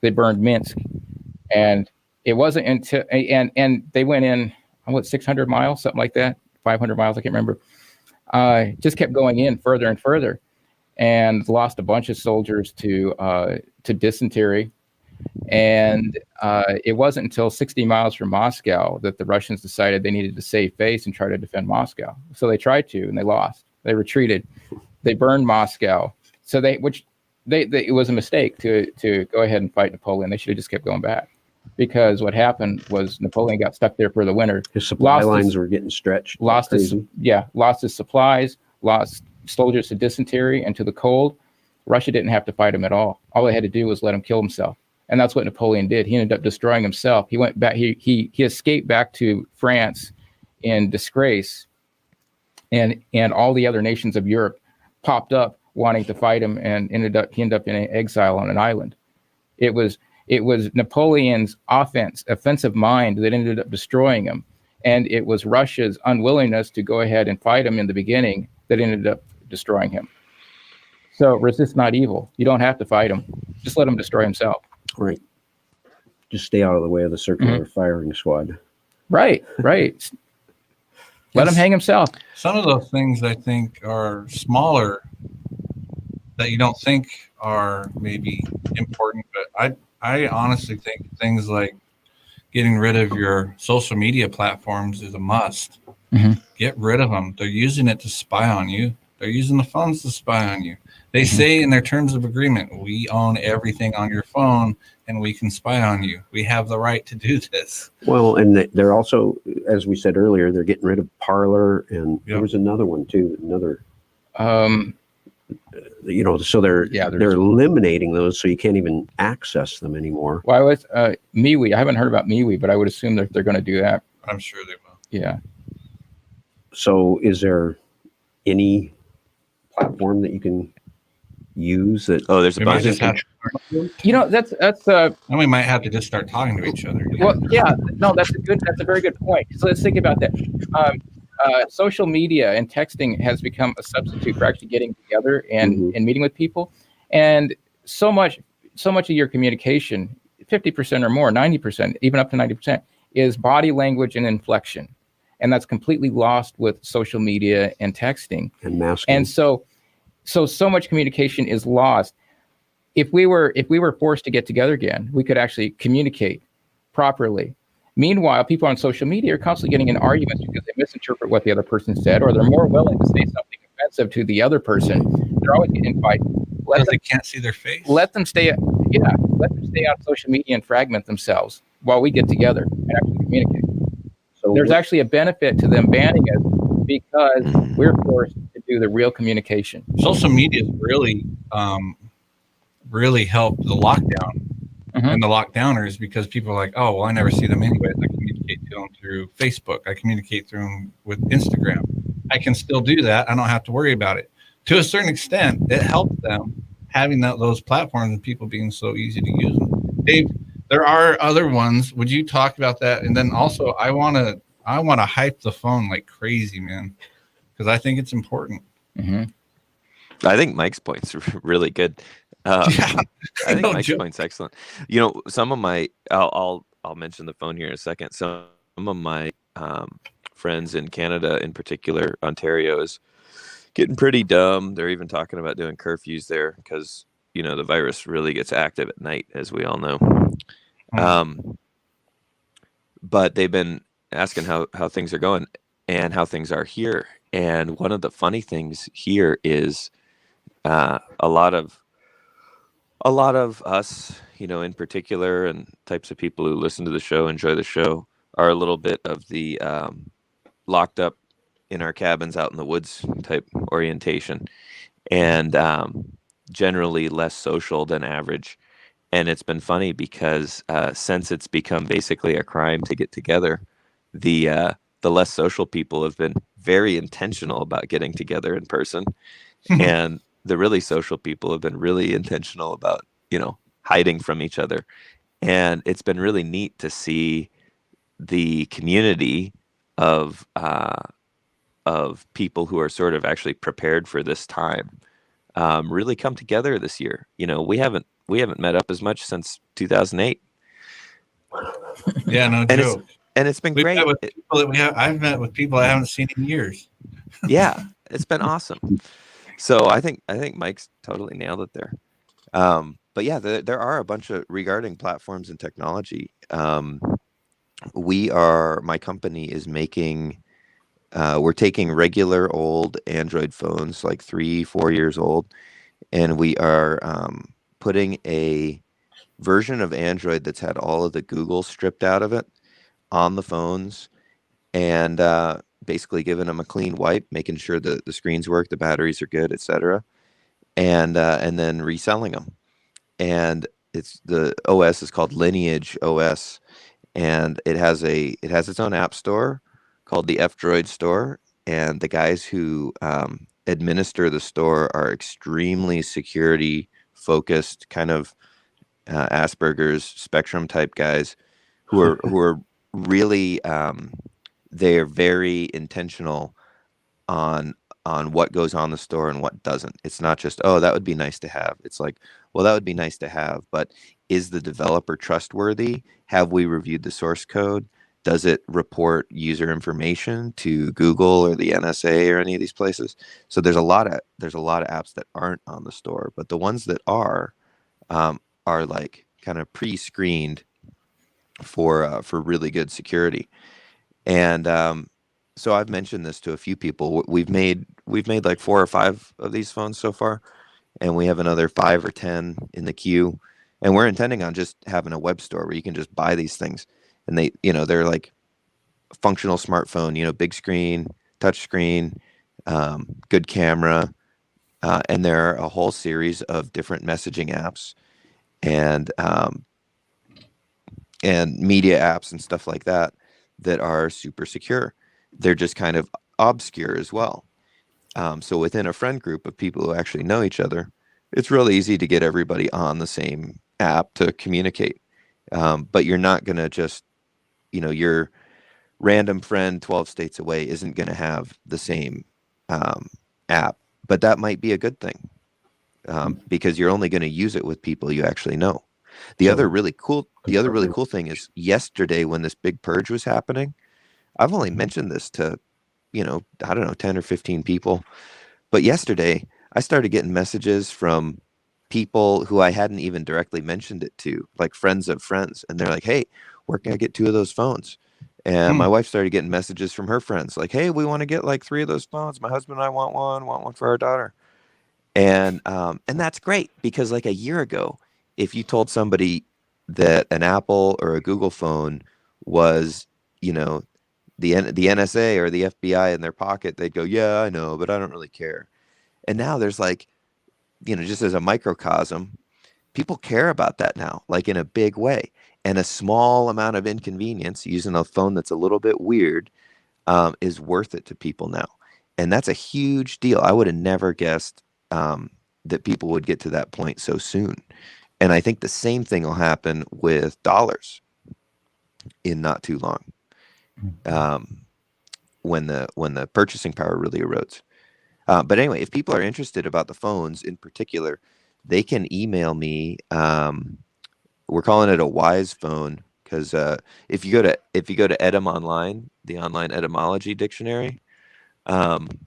They burned Minsk, and it wasn't until and they went in 600 miles, something like that, 500 miles, I can't remember. Just kept going in further and further, and lost a bunch of soldiers to dysentery. And it wasn't until 60 miles from Moscow that the Russians decided they needed to save face and try to defend Moscow. So they tried to, and they lost. They retreated. They burned Moscow. So it was a mistake to go ahead and fight Napoleon. They should have just kept going back, because what happened was Napoleon got stuck there for the winter. His supply lines were getting stretched. Lost his supplies, lost soldiers to dysentery and to the cold. Russia didn't have to fight him at all. All they had to do was let him kill himself. And that's what Napoleon did. He ended up destroying himself. He went back. He escaped back to France in disgrace, and all the other nations of Europe popped up wanting to fight him, and he ended up in exile on an island. It was Napoleon's offensive mind that ended up destroying him, and it was Russia's unwillingness to go ahead and fight him in the beginning that ended up destroying him. So resist not evil. You don't have to fight him. Just let him destroy himself. Right. Just stay out of the way of the circular firing squad. Right. Let him hang himself. Some of those things I think are smaller that you don't think are maybe important, but I honestly think things like getting rid of your social media platforms is a must. Get rid of them. They're using it to spy on you. They're using the phones to spy on you. They say in their terms of agreement, we own everything on your phone and we can spy on you. We have the right to do this. Well, and they're also, as we said earlier, they're getting rid of Parler, and there was another one too. So they're eliminating those, so you can't even access them anymore. Why was MeWe? I haven't heard about MeWe, but I would assume that they're going to do that. I'm sure they will. Yeah. So, is there any platform that you can use that? Oh, there's a bunch. That's and we might have to just start talking to each other. Well, yeah, no, that's a very good point. So let's think about that. Social media and texting has become a substitute for actually getting together and meeting with people. And so much of your communication, 50% or more, 90%, even up to 90%, is body language and inflection. And that's completely lost with social media and texting. And masking. And so much communication is lost. If we were forced to get together again, we could actually communicate properly. Meanwhile, people on social media are constantly getting in arguments because they misinterpret what the other person said, or they're more willing to say something offensive to the other person. They're always getting in fights. Because they can't see their face. Let them stay out of social media and fragment themselves while we get together and actually communicate. So there's actually a benefit to them banning us because we're forced to do the real communication. Social media has really helped the lockdown and the lockdowners, because people are like, oh, well, I never see them anyways. I communicate to them through Facebook. I communicate through them with Instagram. I can still do that. I don't have to worry about it. To a certain extent, it helps them having those platforms and people being so easy to use them. Dave, there are other ones. Would you talk about that? And then also, I want to hype the phone like crazy, man, because I think it's important. I think Mike's point's really good. I think Mike's point's excellent. You know, some of my I'll mention the phone here in a second. Some of my friends in Canada, in particular, Ontario, is getting pretty dumb. They're even talking about doing curfews there because, you know, the virus really gets active at night, as we all know. But they've been asking how things are going and how things are here. And one of the funny things here is a lot of us, you know, in particular, and types of people who listen to the show, enjoy the show, are a little bit of the locked up in our cabins out in the woods type orientation, and generally less social than average. And it's been funny because since it's become basically a crime to get together, the less social people have been very intentional about getting together in person, and the really social people have been really intentional about, you know, hiding from each other. And it's been really neat to see the community of people who are sort of actually prepared for this time really come together this year. You know, we haven't met up as much since 2008. Yeah, no joke. And it's been great. I've met with people I haven't seen in years. Yeah, it's been awesome. So I think Mike's totally nailed it there. But yeah, there are a bunch of regarding platforms and technology. My company is making, we're taking regular old Android phones, like 3-4 years old, and we are putting a version of Android that's had all of the Google stripped out of it on the phones, and basically giving them a clean wipe, making sure that the screens work, the batteries are good, etc., and then reselling them. And the OS is called Lineage OS, and it has its own app store called the F-Droid Store, and the guys who administer the store are extremely security focused, kind of Asperger's spectrum type guys who are really they're very intentional on what goes on the store and what doesn't. It's not just, oh, that would be nice to have. It's like, well, that would be nice to have, but is the developer trustworthy? Have we reviewed the source code? Does it report user information to Google or the NSA or any of these places? So there's a lot of apps that aren't on the store, but the ones that are like kind of pre-screened for really good security. And so I've mentioned this to a few people. We've made like 4 or 5 of these phones so far, and we have another 5 or 10 in the queue. And we're intending on just having a web store where you can just buy these things, and they're like functional smartphone, big screen, touch screen, good camera, and there are a whole series of different messaging apps and media apps and stuff like that are super secure. They're just kind of obscure as well. So within a friend group of people who actually know each other, it's really easy to get everybody on the same app to communicate. But you're not going to just, your random friend 12 states away isn't going to have the same app. But that might be a good thing because you're only going to use it with people you actually know. The other really cool thing is yesterday when this big purge was happening, I've only mentioned this to, 10 or 15 people. But yesterday I started getting messages from people who I hadn't even directly mentioned it to, like friends of friends. And they're like, hey, where can I get 2 of those phones? And my wife started getting messages from her friends like, hey, we want to get like 3 of those phones. My husband and I want one for our daughter. And that's great, because like a year ago, if you told somebody that an Apple or a Google phone was, you know, the NSA or the FBI in their pocket, they'd go, yeah, I know, but I don't really care. And now there's like, you know, just as a microcosm, people care about that now, like in a big way. And a small amount of inconvenience using a phone that's a little bit weird is worth it to people now. And that's a huge deal. I would have never guessed that people would get to that point so soon. And I think the same thing will happen with dollars in not too long, when the purchasing power really erodes. But anyway, if people are interested about the phones in particular, they can email me. We're calling it a Wise phone, because if you go to Edym Online, the online etymology dictionary, and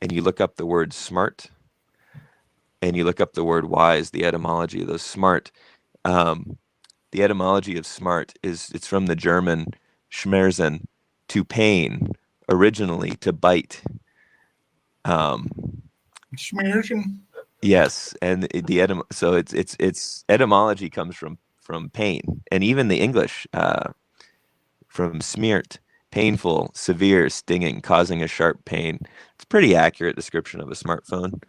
you look up the word smart, and you look up the word wise, the etymology of those smart, the etymology of smart it's from the German schmerzen, to pain, originally to bite. Schmerzen. Yes, and so it's etymology comes from pain, and even the English from smeart, painful, severe, stinging, causing a sharp pain. It's a pretty accurate description of a smartphone.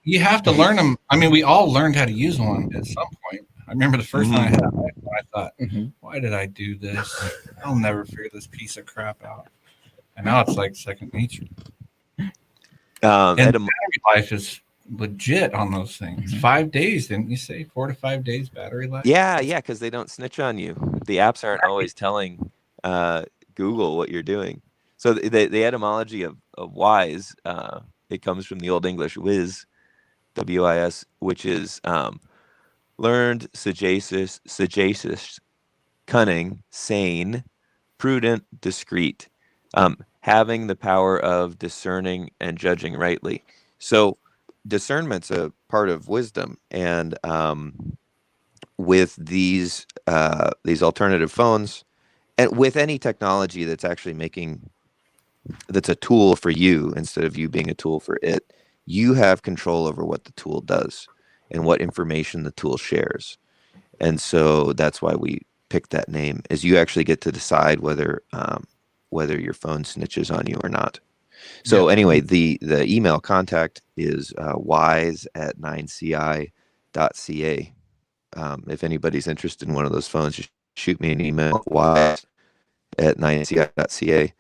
You have to learn them. I mean, we all learned how to use one at some point. I remember the first time I had it, I thought, why did I do this? I'll never figure this piece of crap out. And now it's like second nature. And battery life is legit on those things. 5 days, didn't you say? 4 to 5 days battery life? Yeah, because they don't snitch on you. The apps aren't always telling Google what you're doing. So the etymology of wise, it comes from the Old English whiz, W-I-S, which is learned, sagacious, cunning, sane, prudent, discreet, having the power of discerning and judging rightly. So discernment's a part of wisdom, and with these alternative phones, and with any technology that's actually that's a tool for you instead of you being a tool for it, you have control over what the tool does and what information the tool shares. And so that's why we picked that name, is you actually get to decide whether your phone snitches on you or not. So anyway, the email contact is wise@9ci.ca. If anybody's interested in one of those phones, just shoot me an email, wise@9ci.ca,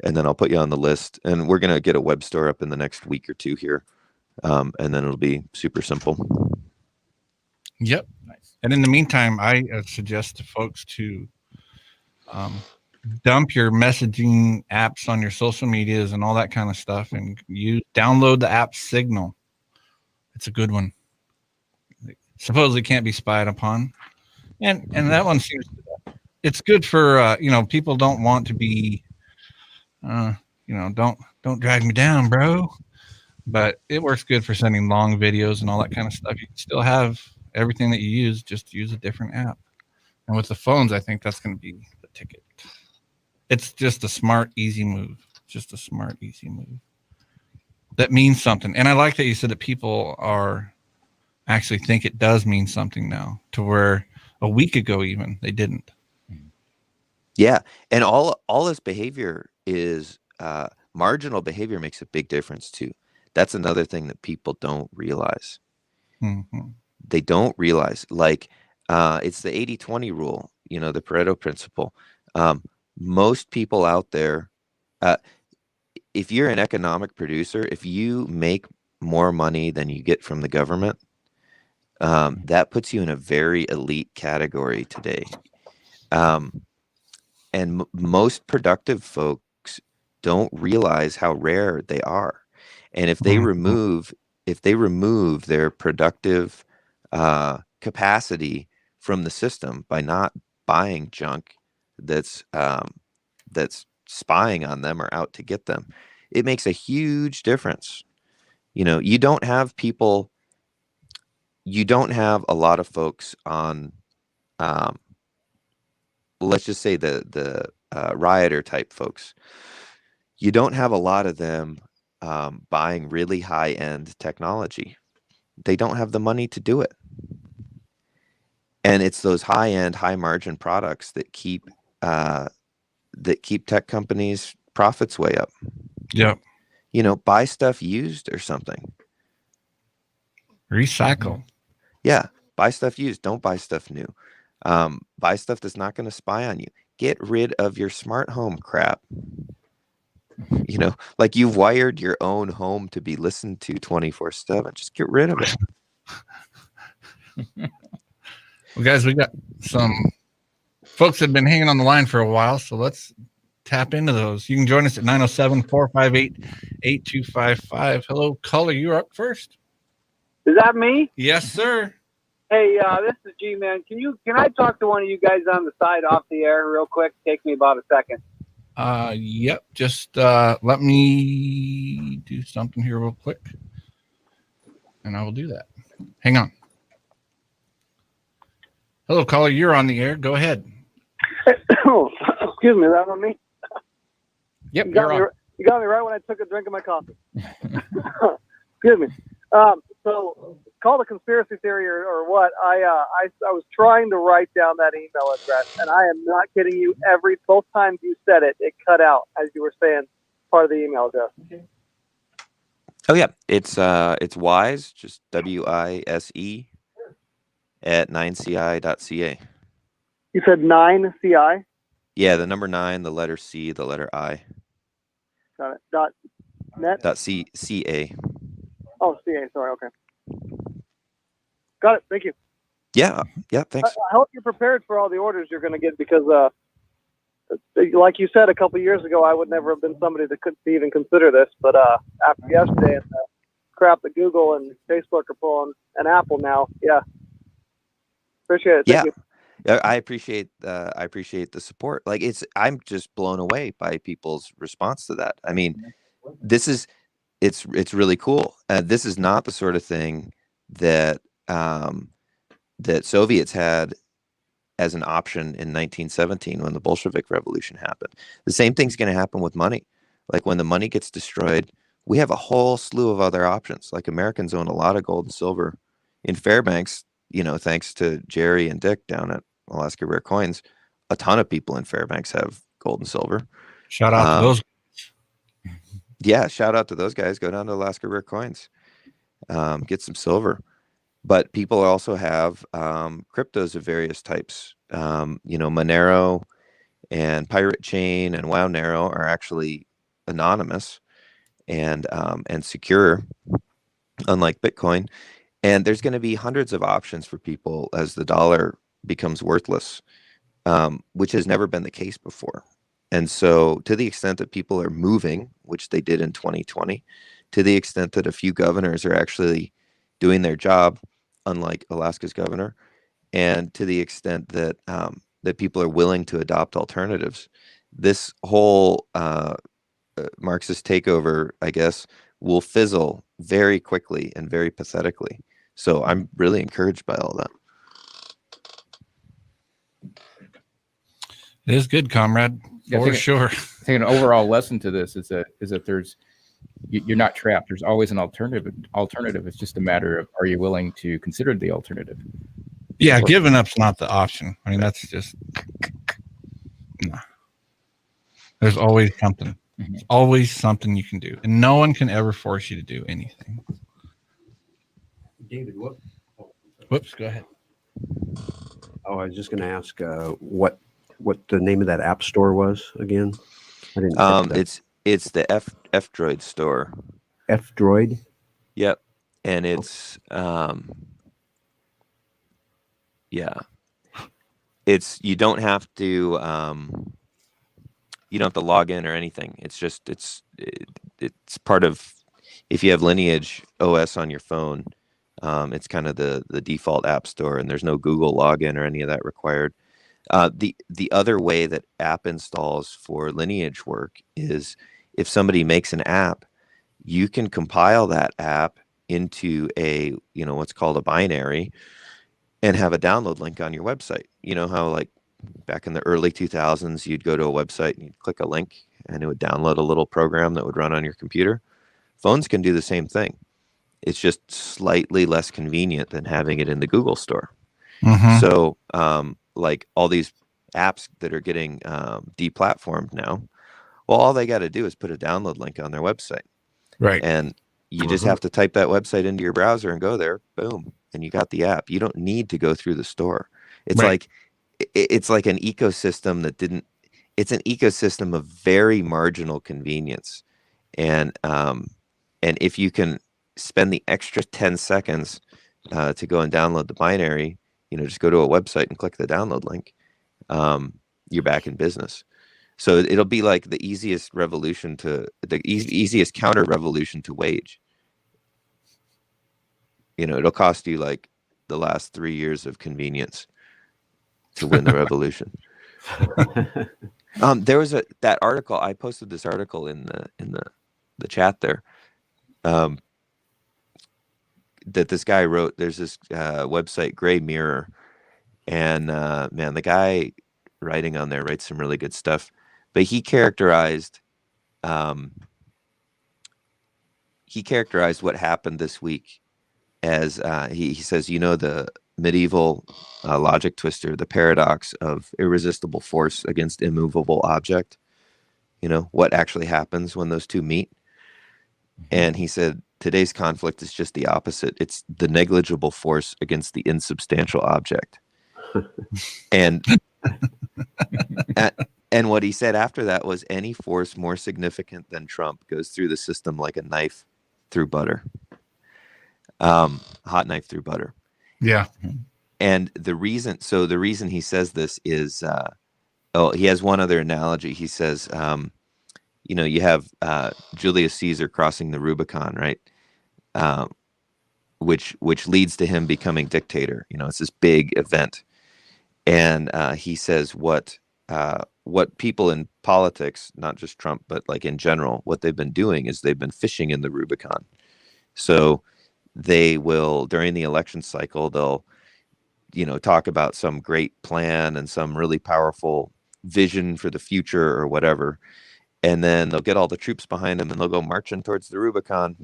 and then I'll put you on the list. And we're going to get a web store up in the next week or two here, and then it'll be super simple. Yep. Nice. And in the meantime, I suggest to folks to dump your messaging apps on your social medias and all that kind of stuff, and download the app Signal. It's a good one. It supposedly can't be spied upon, and that one seems it's good for people don't want to be don't drag me down, bro. But it works good for sending long videos and all that kind of stuff. You can still have everything that you use, just use a different app. And with the phones, I think that's going to be the ticket. It's just a smart, easy move. Just a smart, easy move. That means something. And I like that you said that people actually think it does mean something now, to where a week ago even they didn't. Yeah. And all this behavior is marginal behavior makes a big difference too. That's another thing that people don't realize. Mm-hmm. They don't realize, like, it's the 80-20 rule, the Pareto principle. Most people out there, if you're an economic producer, if you make more money than you get from the government, that puts you in a very elite category today. And most productive folks don't realize how rare they are. And if they remove their productive capacity from the system by not buying junk that's spying on them or out to get them, it makes a huge difference. You don't have people you don't have a lot of folks on, let's just say the rioter type folks. You don't have a lot of them buying really high end technology. They don't have the money to do it. And it's those high end, high margin products that keep tech companies' profits way up. Yep. Buy stuff used or something. Recycle. Yeah, buy stuff used. Don't buy stuff new. Buy stuff that's not going to spy on you. Get rid of your smart home crap. Like you've wired your own home to be listened to 24/7. Just get rid of it. Well, guys, we got some folks that have been hanging on the line for a while, so let's tap into those. You can join us at 907-458-8255. Hello, caller, you're up first. Is that me? Yes, sir. Hey, this is G-Man. Can I talk to one of you guys on the side off the air real quick? Take me about a second. Yep. Just let me do something here real quick, and I will do that. Hang on. Hello, caller. You're on the air. Go ahead. Oh, excuse me. Is that on me? Yep, you got me right when I took a drink of my coffee. Excuse me. So, call it a conspiracy theory or what? I was trying to write down that email address, and I am not kidding you. Both times you said it, it cut out as you were saying part of the email address. Okay. Oh yeah, it's wise, just WISE at 9ci.ca. You said 9CI? Yeah, the number 9, the letter C, the letter I. Got it. .net? .ca. Oh, CA. Sorry. Okay. Got it. Thank you. Yeah. Thanks. I hope you're prepared for all the orders you're going to get because, like you said a couple of years ago, I would never have been somebody that could even consider this. But after yesterday and the crap that Google and Facebook are pulling, and Apple now, yeah, appreciate it. Thank you. I appreciate the support. Like I'm just blown away by people's response to that. I mean, it's really cool. This is not the sort of thing that that Soviets had as an option in 1917 when the Bolshevik Revolution happened. The same thing's going to happen with money. Like when the money gets destroyed, we have a whole slew of other options. Like Americans own a lot of gold and silver in Fairbanks. Thanks to Jerry and Dick down at Alaska Rare Coins, a ton of people in Fairbanks have gold and silver. Shout out to those. Yeah, shout out to those guys. Go down to Alaska Rare Coins, get some silver. But people also have cryptos of various types. Monero and Pirate Chain and WowNero are actually anonymous and secure, unlike Bitcoin. And there's going to be hundreds of options for people as the dollar becomes worthless, which has never been the case before. And so to the extent that people are moving, which they did in 2020, to the extent that a few governors are actually doing their job, unlike Alaska's governor, and to the extent that that people are willing to adopt alternatives, this whole Marxist takeover, I guess, will fizzle very quickly and very pathetically. So I'm really encouraged by all that. It is good, comrade. For sure. I think an overall lesson to this is that you're not trapped. There's always an alternative. It's just a matter of, are you willing to consider the alternative? Yeah, giving up's not the option. I mean, that's just no. There's always something. There's always something you can do, and no one can ever force you to do anything. David, whoops, go ahead. Oh, I was just going to ask what the name of that app store was again. I didn't. It's the F-Droid store. F-Droid? Yep. And it's you don't have to log in or anything. It's just it's part of, if you have Lineage OS on your phone, it's kind of the default app store, and there's no Google login or any of that required. The other way that app installs for Lineage work is if somebody makes an app, you can compile that app into a, what's called a binary and have a download link on your website. You know how like back in the early 2000s, you'd go to a website and you'd click a link and it would download a little program that would run on your computer. Phones can do the same thing. It's just slightly less convenient than having it in the Google store. Mhm. So like all these apps that are getting deplatformed now, well, all they got to do is put a download link on their website. Right. And you just have to type that website into your browser and go there, boom, and you got the app. You don't need to go through the store. It's Right. it's like an ecosystem it's an ecosystem of very marginal convenience. And if you can spend the extra 10 seconds to go and download the binary, just go to a website and click the download link, you're back in business. So it'll be like the easiest easiest counter revolution to wage. It'll cost you like the last 3 years of convenience to win the revolution. There was that article. I posted this article in the chat there. That this guy wrote. There's this website, Gray Mirror, and man, the guy writing on there writes some really good stuff. But he characterized what happened this week as he says, the medieval logic twister, the paradox of irresistible force against immovable object. What actually happens when those two meet. And he said, today's conflict is just the opposite. It's the negligible force against the insubstantial object. And and what he said after that was, any force more significant than Trump goes through the system like a knife through butter. Hot knife through butter. Yeah. And the reason he says this is, he has one other analogy. He says, you have Julius Caesar crossing the Rubicon, right? Which leads to him becoming dictator. It's this big event. And he says what people in politics, not just Trump, but like in general, what they've been doing is they've been fishing in the Rubicon. So they will, during the election cycle, they'll, talk about some great plan and some really powerful vision for the future or whatever. And then they'll get all the troops behind them and they'll go marching towards the Rubicon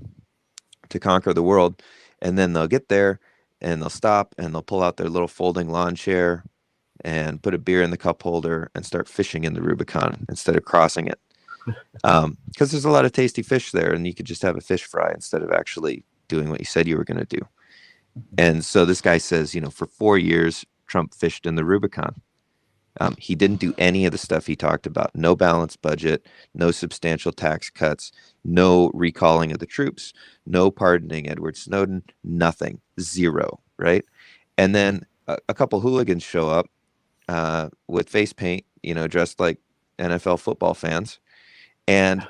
to conquer the world. And then they'll get there and they'll stop and they'll pull out their little folding lawn chair and put a beer in the cup holder and start fishing in the Rubicon instead of crossing it. Because there's a lot of tasty fish there and you could just have a fish fry instead of actually doing what you said you were going to do. And so this guy says, for 4 years, Trump fished in the Rubicon. He didn't do any of the stuff he talked about. No balanced budget, no substantial tax cuts, no recalling of the troops, no pardoning Edward Snowden, nothing, zero, right? And then a couple hooligans show up with face paint, dressed like NFL football fans, and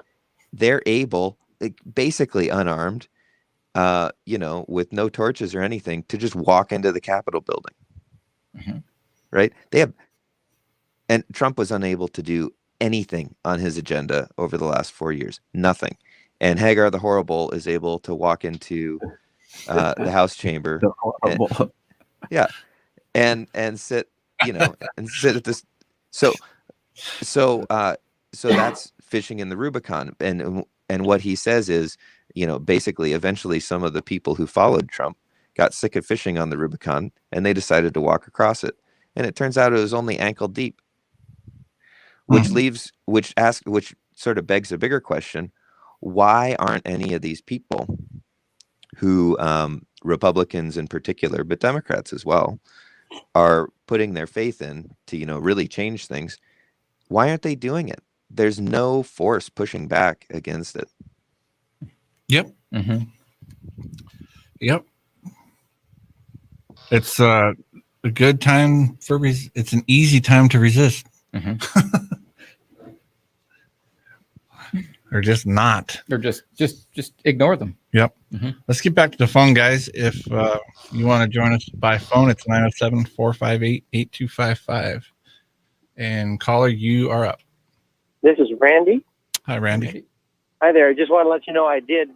they're able, basically unarmed, with no torches or anything, to just walk into the Capitol building, right? And Trump was unable to do anything on his agenda over the last 4 years, nothing. And Hagar the Horrible is able to walk into the House chamber, and sit, and sit at this. So that's fishing in the Rubicon. And what he says is, basically, eventually, some of the people who followed Trump got sick of fishing on the Rubicon, and they decided to walk across it. And it turns out it was only ankle deep. Which sort of begs a bigger question: why aren't any of these people, who Republicans in particular, but Democrats as well, are putting their faith in to really change things? Why aren't they doing it? There's no force pushing back against it. Yep. Yep. It's a good time it's an easy time to resist. Or just not. Or just ignore them. Yep. Let's get back to the phone, guys. If you want to join us by phone, it's 907-458-8255. And caller, you are up. This is Randy. Hi, Randy. Hi there. I just want to let you know I did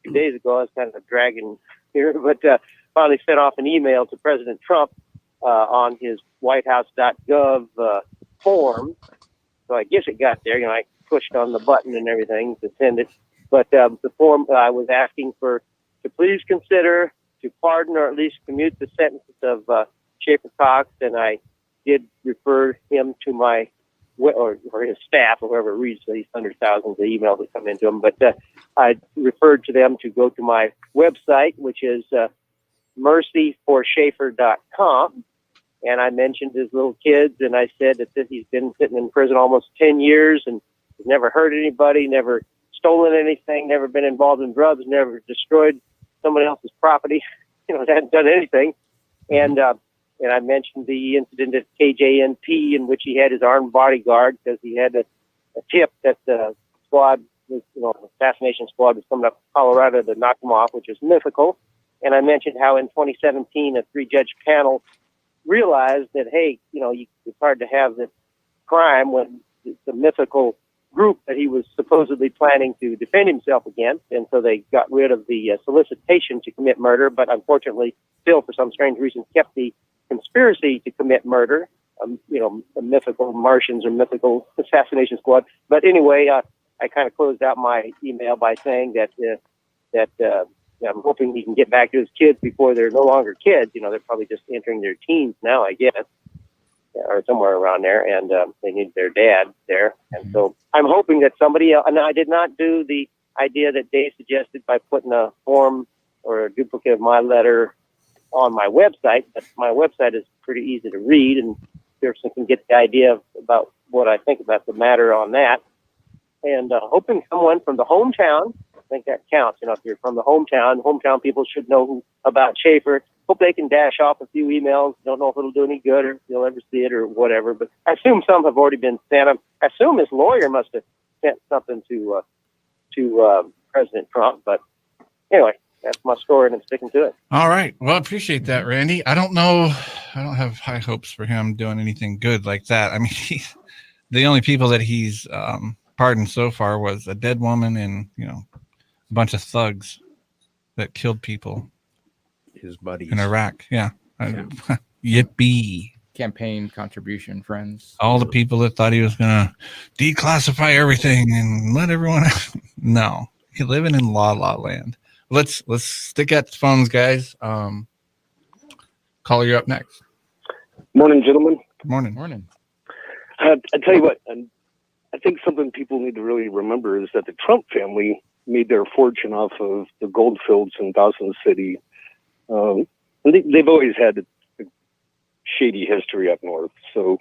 2 days ago. I was kind of dragging here, but finally sent off an email to President Trump on his whitehouse.gov form. So I guess it got there. I pushed on the button and everything to send it. But the form I was asking to please consider to pardon or at least commute the sentences of Schaefer Cox, and I did refer him to my or his staff, or whoever reads these hundreds of thousands of emails that come into him. But I referred to them to go to my website, which is mercyforschaefer.com. And I mentioned his little kids, and I said that he's been sitting in prison almost 10 years and he's never hurt anybody, never stolen anything, never been involved in drugs, never destroyed someone else's property, hasn't done anything. And I mentioned the incident at KJNP in which he had his armed bodyguard because he had a tip that the squad, assassination squad was coming up to Colorado to knock him off, which is mythical. And I mentioned how in 2017, a 3-judge panel realized that, hey, it's hard to have this crime when the mythical group that he was supposedly planning to defend himself against. And so they got rid of the solicitation to commit murder, but unfortunately still, for some strange reason, kept the conspiracy to commit murder, the mythical Martians or mythical assassination squad. But anyway, I kind of closed out my email by saying that I'm hoping he can get back to his kids before they're no longer kids. They're probably just entering their teens now, I guess, or somewhere around there, and they need their dad there. And so I'm hoping that somebody else, and I did not do the idea that Dave suggested by putting a form or a duplicate of my letter on my website, but my website is pretty easy to read, and person can get the idea about what I think about the matter on that. And hoping someone from the hometown, I think that counts. If you're from the hometown people should know about Schaefer. Hope they can dash off a few emails. Don't know if it'll do any good or if you'll ever see it or whatever. But I assume some have already been sent. I assume his lawyer must have sent something to President Trump. But anyway, that's my story, and I'm sticking to it. All right. Well, I appreciate that, Randy. I don't know. I don't have high hopes for him doing anything good like that. I mean, the only people that he's pardoned so far was a dead woman and, a bunch of thugs that killed people. His buddies. In Iraq. Yeah. Yippee. Campaign contribution, friends. All the people that thought he was going to declassify everything and let everyone out. No. You're living in la land. Let's stick at the phones, guys. Caller, you're up next. Morning, gentlemen. Good morning. Morning. I tell you what, I think something people need to really remember is that the Trump family made their fortune off of the gold fields in Dawson City. And they've always had a shady history up north. So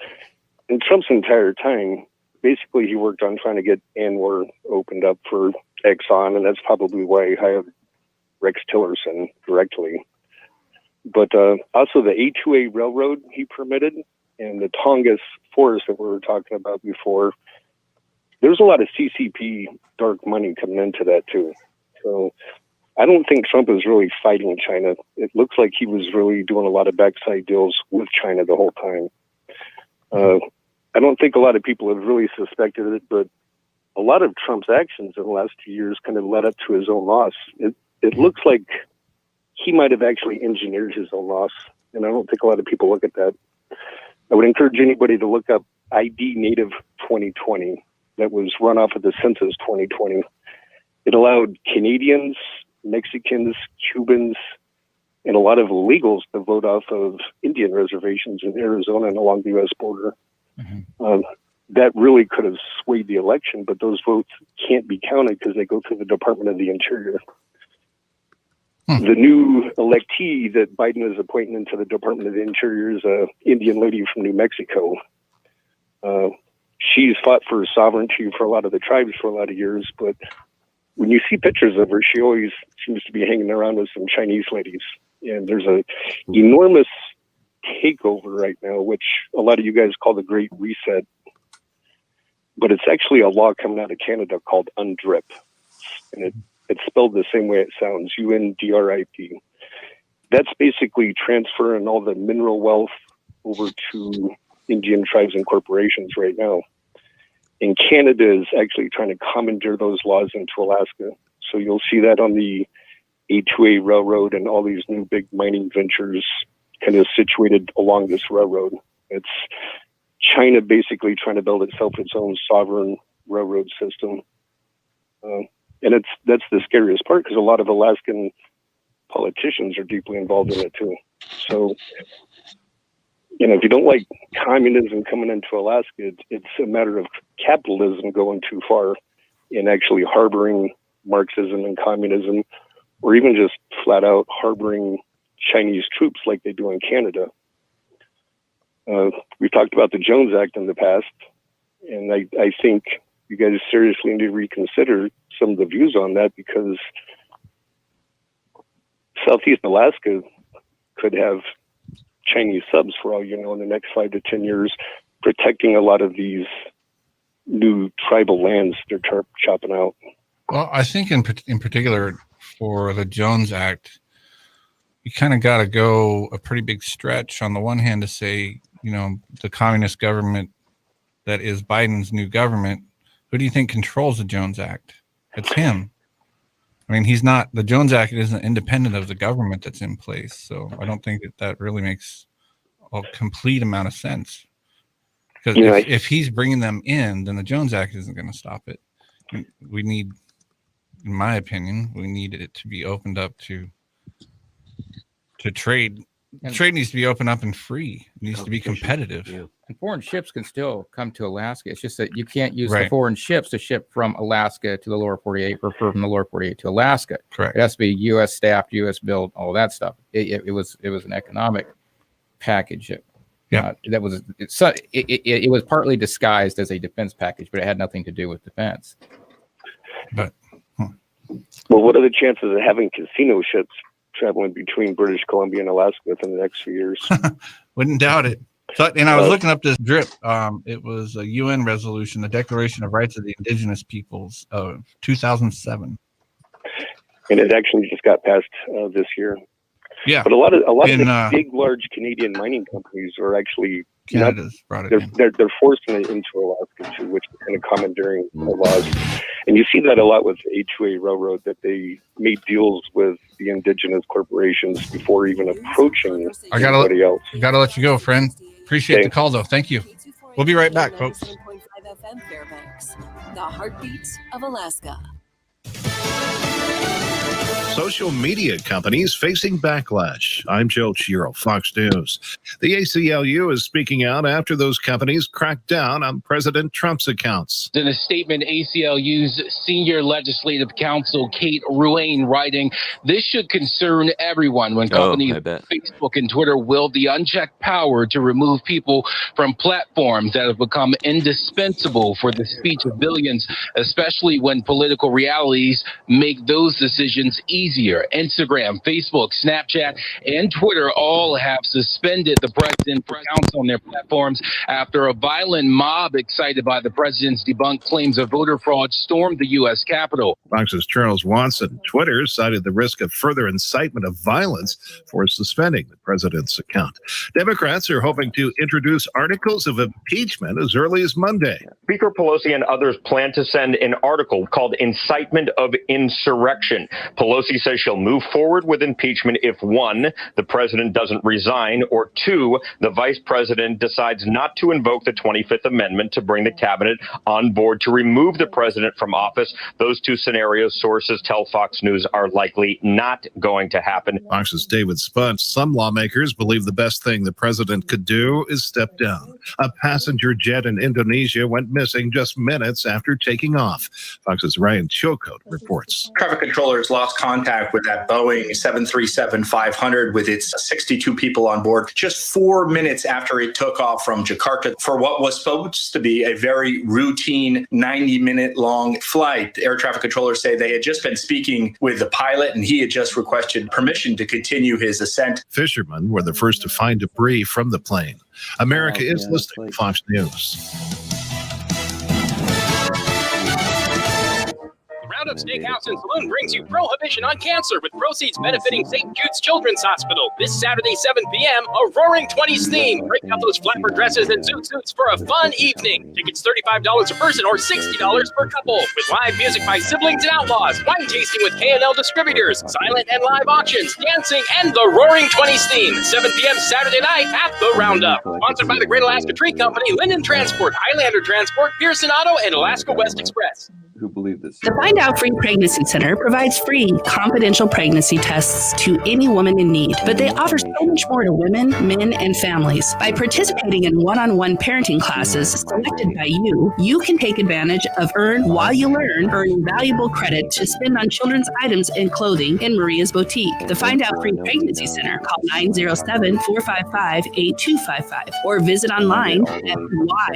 in Trump's entire time, basically he worked on trying to get ANWR opened up for Exxon, and that's probably why he hired Rex Tillerson directly. But also the A2A railroad he permitted and the Tongass forest that we were talking about before, there's a lot of CCP dark money coming into that too. So I don't think Trump is really fighting China. It looks like he was really doing a lot of backside deals with China the whole time. I don't think a lot of people have really suspected it, but a lot of Trump's actions in the last 2 years kind of led up to his own loss. It looks like he might have actually engineered his own loss, and I don't think a lot of people look at that. I would encourage anybody to look up ID Native 2020 that was run off of the Census 2020. It allowed Canadians, Mexicans, Cubans, and a lot of illegals to vote off of Indian reservations in Arizona and along the U.S. border. Mm-hmm. That really could have swayed the election, but those votes can't be counted because they go through the Department of the Interior. The new electee that Biden is appointing into the Department of the Interior is an Indian lady from New Mexico. She's fought for sovereignty for a lot of the tribes for a lot of years, but when you see pictures of her, she always seems to be hanging around with some Chinese ladies. And there's an enormous takeover right now, which a lot of you guys call the Great Reset. But it's actually a law coming out of Canada called UNDRIP. And it's spelled the same way it sounds, UNDRIP. That's basically transferring all the mineral wealth over to Indian tribes and corporations right now. And Canada is actually trying to commandeer those laws into Alaska. So you'll see that on the A2A railroad and all these new big mining ventures kind of situated along this railroad. It's China basically trying to build itself its own sovereign railroad system. And that's the scariest part, because a lot of Alaskan politicians are deeply involved in it too. So, if you don't like communism coming into Alaska, it's a matter of capitalism going too far and actually harboring Marxism and communism, or even just flat out harboring Chinese troops like they do in Canada. We've talked about the Jones Act in the past, and I think you guys seriously need to reconsider some of the views on that, because Southeast Alaska could have Chinese subs for all you know in the next 5 to 10 years, protecting a lot of these new tribal lands they're chopping out. Well, I think in particular for the Jones Act, you kind of got to go a pretty big stretch on the one hand to say, the communist government that is Biden's new government, who do you think controls the Jones Act? It's him. I mean, the Jones Act isn't independent of the government that's in place. So I don't think that really makes a complete amount of sense. Because if he's bringing them in, then the Jones Act isn't going to stop it. We need, in my opinion, it to be opened up to trade. Trade needs to be open up and free. It needs to be competitive. Yeah. And foreign ships can still come to Alaska. It's just that you can't use the foreign ships to ship from Alaska to the lower 48 or from the lower 48 to Alaska. Correct. It has to be U.S. staffed, U.S. built, all that stuff. It was an economic package. It was partly disguised as a defense package, but it had nothing to do with defense. But well, what are the chances of having casino ships traveling between British Columbia and Alaska within the next few years? Wouldn't doubt it. So, and I was looking up this DRIP. It was a UN resolution, the Declaration of Rights of the Indigenous Peoples of 2007. And it actually just got passed this year. Yeah, but a lot of the big, large Canadian mining companies are actually Canada's brought it in. They're forcing it into Alaska too, which is kind of commandeering the laws. And you see that a lot with A2A Railroad, that they made deals with the indigenous corporations before even approaching anybody else. I gotta let you go, friend. Appreciate the call, though. Thank you. We'll be right back, folks. 97.5 FM Fairbanks, the heartbeat of Alaska. Social media companies facing backlash. I'm Joe Chiro, Fox News. The ACLU is speaking out after those companies cracked down on President Trump's accounts. In a statement, ACLU's senior legislative counsel, Kate Ruane, writing, "This should concern everyone when companies like Facebook and Twitter wield the unchecked power to remove people from platforms that have become indispensable for the speech of billions, especially when political realities make those decisions easier. Instagram, Facebook, Snapchat, and Twitter all have suspended the president for accounts on their platforms after a violent mob excited by the president's debunked claims of voter fraud stormed the U.S. Capitol." Fox's Charles Watson. Twitter cited the risk of further incitement of violence for suspending the president's account. Democrats are hoping to introduce articles of impeachment as early as Monday. Speaker Pelosi and others plan to send an article called Incitement of Insurrection. Pelosi says she'll move forward with impeachment if 1, the president doesn't resign, or 2, the vice president decides not to invoke the 25th Amendment to bring the cabinet on board to remove the president from office. Those 2 scenarios, sources tell Fox News, are likely not going to happen. Fox's David Spunch. Some lawmakers believe the best thing the president could do is step down. A passenger jet in Indonesia went missing just minutes after taking off. Fox's Ryan Chilcote reports. Traffic controllers lost contact with that Boeing 737-500 with its 62 people on board just 4 minutes after it took off from Jakarta for what was supposed to be a very routine 90-minute long flight. Air traffic controllers say they had just been speaking with the pilot and he had just requested permission to continue his ascent. Fishermen were the first to find debris from the plane. America is listening to Fox News. Roundup Steakhouse and Saloon brings you Prohibition on Cancer with proceeds benefiting St. Jude's Children's Hospital. This Saturday, 7 p.m., a Roaring 20s theme. Break out those flapper dresses and zoot suits for a fun evening. Tickets $35 a person or $60 per couple. With live music by Siblings and Outlaws, wine tasting with K&L distributors, silent and live auctions, dancing, and the Roaring 20s theme. 7 p.m. Saturday night at the Roundup. Sponsored by the Great Alaska Tree Company, Linden Transport, Highlander Transport, Pearson Auto, and Alaska West Express. Who believe this? The Find Out Free Pregnancy Center provides free, confidential pregnancy tests to any woman in need, but they offer so much more to women, men, and families. By participating in one-on-one parenting classes selected by you, you can take advantage of Earn While You Learn, earning valuable credit to spend on children's items and clothing in Maria's Boutique. The Find Out Free Pregnancy Center, call 907-455-8255 or visit online at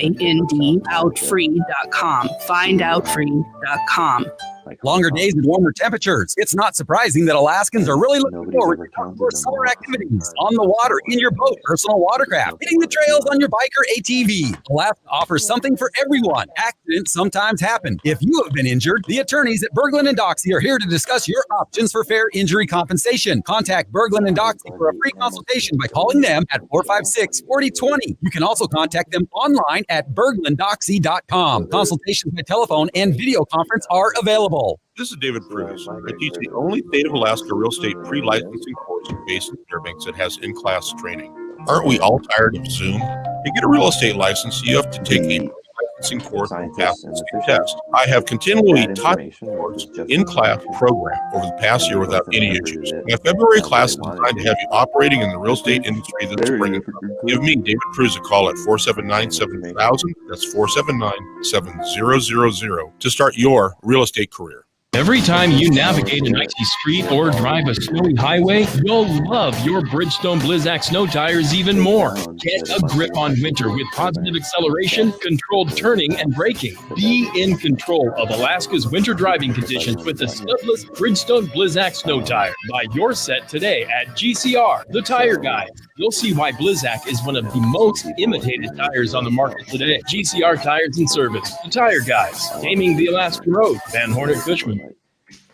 yndOutFree.com. FindOutFree.com. Longer days and warmer temperatures. It's not surprising that Alaskans are really looking forward to outdoor summer activities on the water, in your boat, personal watercraft, hitting the trails on your bike or ATV. Alaska offers something for everyone. Accidents sometimes happen. If you have been injured, the attorneys at Berglund and Doxy are here to discuss your options for fair injury compensation. Contact Berglund and Doxy for a free consultation by calling them at 456-4020. You can also contact them online at berglunddoxy.com. Consultations by telephone and video conference are available. This is David Pruse. I teach the only state of Alaska real estate pre-licensing course based in Fairbanks that has in-class training. Aren't we all tired of Zoom? To get a real estate license, you have to take a licensing course and pass the state test. I have continually taught the course in-class program over the past year without any issues. My February class is designed to have you operating in the real estate industry this spring. Give me, David Pruse, a call at 479-7000. That's 479-7000 to start your real estate career. Every time you navigate an icy street or drive a snowy highway, you'll love your Bridgestone Blizzak snow tires even more. Get a grip on winter with positive acceleration, controlled turning, and braking. Be in control of Alaska's winter driving conditions with the studdless Bridgestone Blizzak snow tire. Buy your set today at GCR, the Tire Guide. You'll see why Blizzak is one of the most imitated tires on the market today. GCR Tires and Service, the Tire Guys, taming the Alaska Road. Van Hornet Cushman.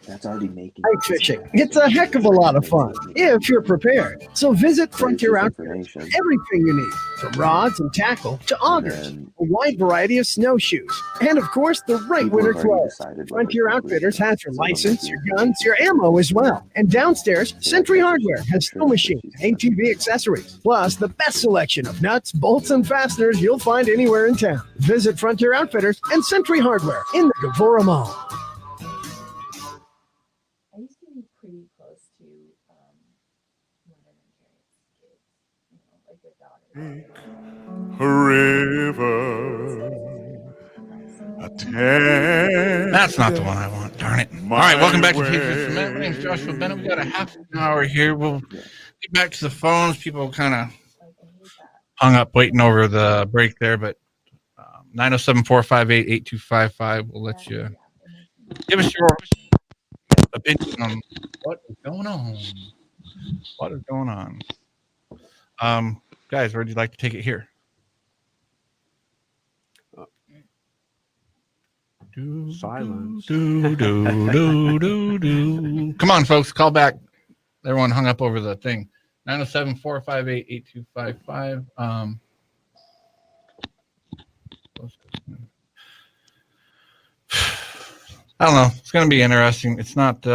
That's already making Ice fishing. It's a heck of a lot of fun if you're prepared. So visit Frontier Outfitters. Everything you need, from rods and tackle to augers, a wide variety of snowshoes, and of course the right winter clothes. Frontier Outfitters has your license, your guns, your ammo as well. And downstairs, Century Hardware has snow machines, ATV accessories, plus the best selection of nuts, bolts, and fasteners you'll find anywhere in town. Visit Frontier Outfitters and Century Hardware in the Devora Mall. That's not the one I want. Darn it. All right, welcome back to Patriots. My name's Joshua Bennett. We got a half an hour here. We'll get back to the phones. People kind of hung up waiting over the break there, but 907-458-8255 will let you give us your opinion on what is going on. What is going on? Guys, where would you like to take it here? Silence. Come on, folks, call back. Everyone hung up over the thing. 907-458-8255. I don't know. It's going to be interesting. It's not.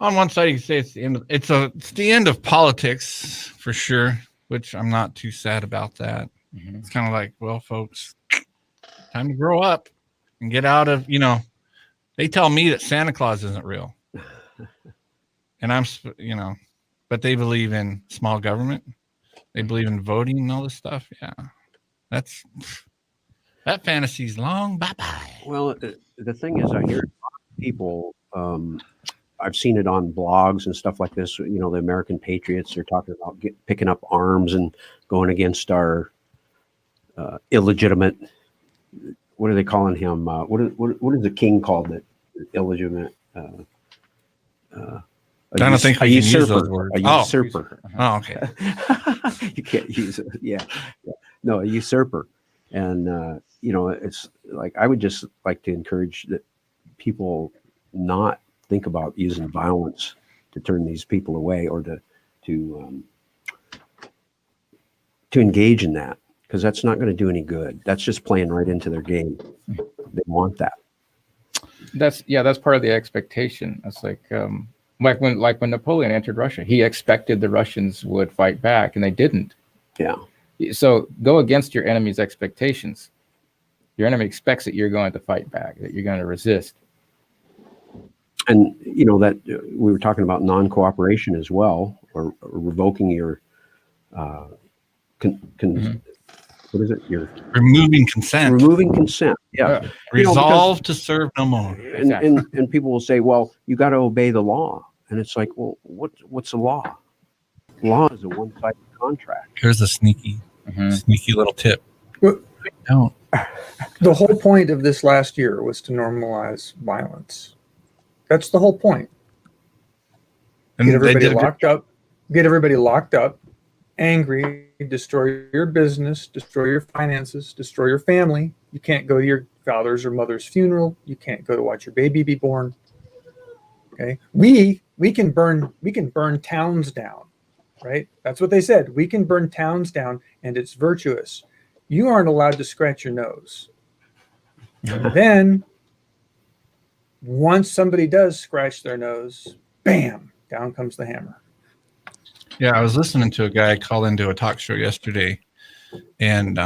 On one side, you can say it's the end of it's the end of politics for sure, which I'm not too sad about that. Mm-hmm. It's kind of like, well, folks, time to grow up and get out of, they tell me that Santa Claus isn't real. And I'm, but they believe in small government. They believe in voting and all this stuff. Yeah. That fantasy's long. Bye-bye. Well, the thing is, I hear people, I've seen it on blogs and stuff like this. The American patriots are talking about picking up arms and going against our illegitimate. What are they calling him? What is the king called? That illegitimate. I don't think a we can use usurper. those words. A usurper. Oh, okay. You can't use it. Yeah. No, a usurper. And it's like I would just like to encourage that people not think about using violence to turn these people away or to engage in that, because that's not going to do any good. That's just playing right into their game. They want that. That's part of the expectation. It's like when Napoleon entered Russia, he expected the Russians would fight back, and they didn't. Yeah. So go against your enemy's expectations. Your enemy expects that you're going to fight back, that you're going to resist. And that we were talking about non-cooperation as well, or revoking your what is it? Your removing consent. Removing consent. Yeah. Resolve to serve no more. And people will say, well, you got to obey the law. And it's like, well, what's the law? Law is a one-sided contract. Here's a sneaky little tip. Don't. The whole point of this last year was to normalize violence. That's the whole point. And get everybody locked up, angry, destroy your business, destroy your finances, destroy your family. You can't go to your father's or mother's funeral. You can't go to watch your baby be born. Okay, we can burn towns down, right? That's what they said. We can burn towns down, and it's virtuous. You aren't allowed to scratch your nose. And then, once somebody does scratch their nose, bam, down comes the hammer. Yeah, I was listening to a guy call into a talk show yesterday, and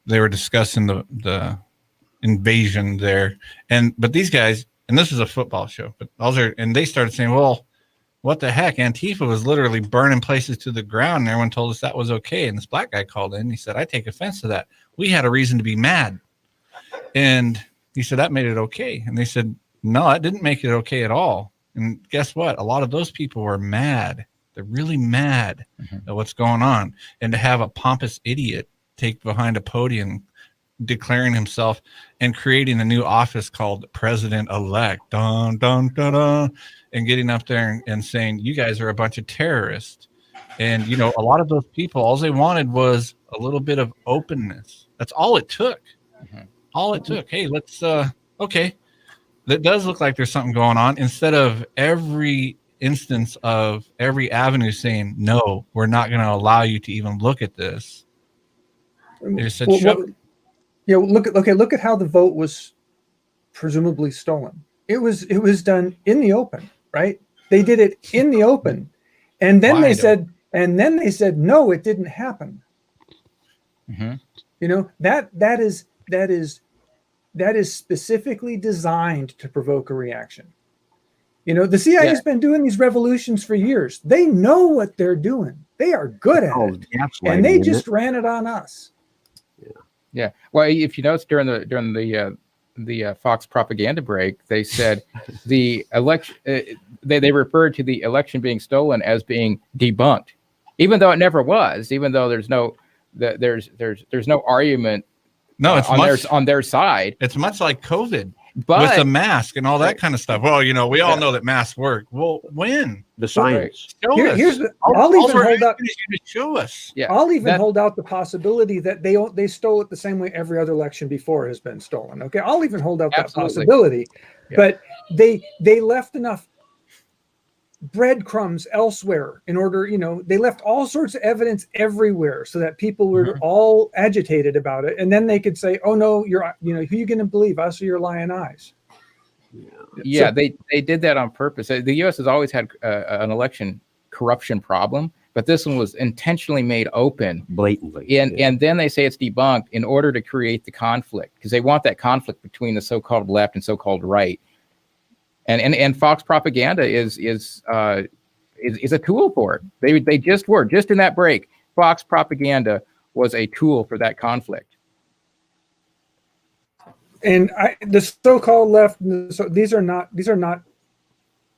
they were discussing the invasion there. But these guys, and this is a football show, but and they started saying, well, what the heck? Antifa was literally burning places to the ground, and everyone told us that was okay. And this black guy called in. He said, I take offense to that. We had a reason to be mad. And he said, that made it okay. And they said, no, that didn't make it okay at all. And guess what? A lot of those people were mad. They're really mad at what's going on. And to have a pompous idiot take behind a podium declaring himself and creating a new office called President-elect, dun, dun, dun, dun, and getting up there and saying, you guys are a bunch of terrorists. And, a lot of those people, all they wanted was a little bit of openness. That's all it took. All it took. Hey, let's, okay. That does look like there's something going on, instead of every instance of every avenue saying, no, we're not going to allow you to even look at this. They just said, look at how the vote was presumably stolen. It was done in the open, right? They did it in the open. And then they said, no, it didn't happen. That is specifically designed to provoke a reaction. The CIA has been doing these revolutions for years. They know what they're doing. They are good at it. And they just ran it on us. Yeah. Well, if you notice during the Fox propaganda break, they said the election. They referred to the election being stolen as being debunked, even though it never was. Even though there's no argument. No, it's on their side. It's much like COVID, with the mask and all that kind of stuff. Well, we all know that masks work. Well, when? The science. Show us. I'll even hold out. Show us. Yeah. I'll even hold out the possibility that they stole it the same way every other election before has been stolen. Okay, I'll even hold out that possibility. Yeah. But they left enough breadcrumbs elsewhere in order, they left all sorts of evidence everywhere so that people were all agitated about it, and then they could say, oh no, you're who you going to believe, us or your lying eyes? Yeah, so, they did that on purpose. The U.S. has always had an election corruption problem, but this one was intentionally made open blatantly, and then they say it's debunked in order to create the conflict, because they want that conflict between the so-called left and so-called right. And Fox propaganda is a tool for it. They just were in that break. Fox propaganda was a tool for that conflict. And the so-called left, these are not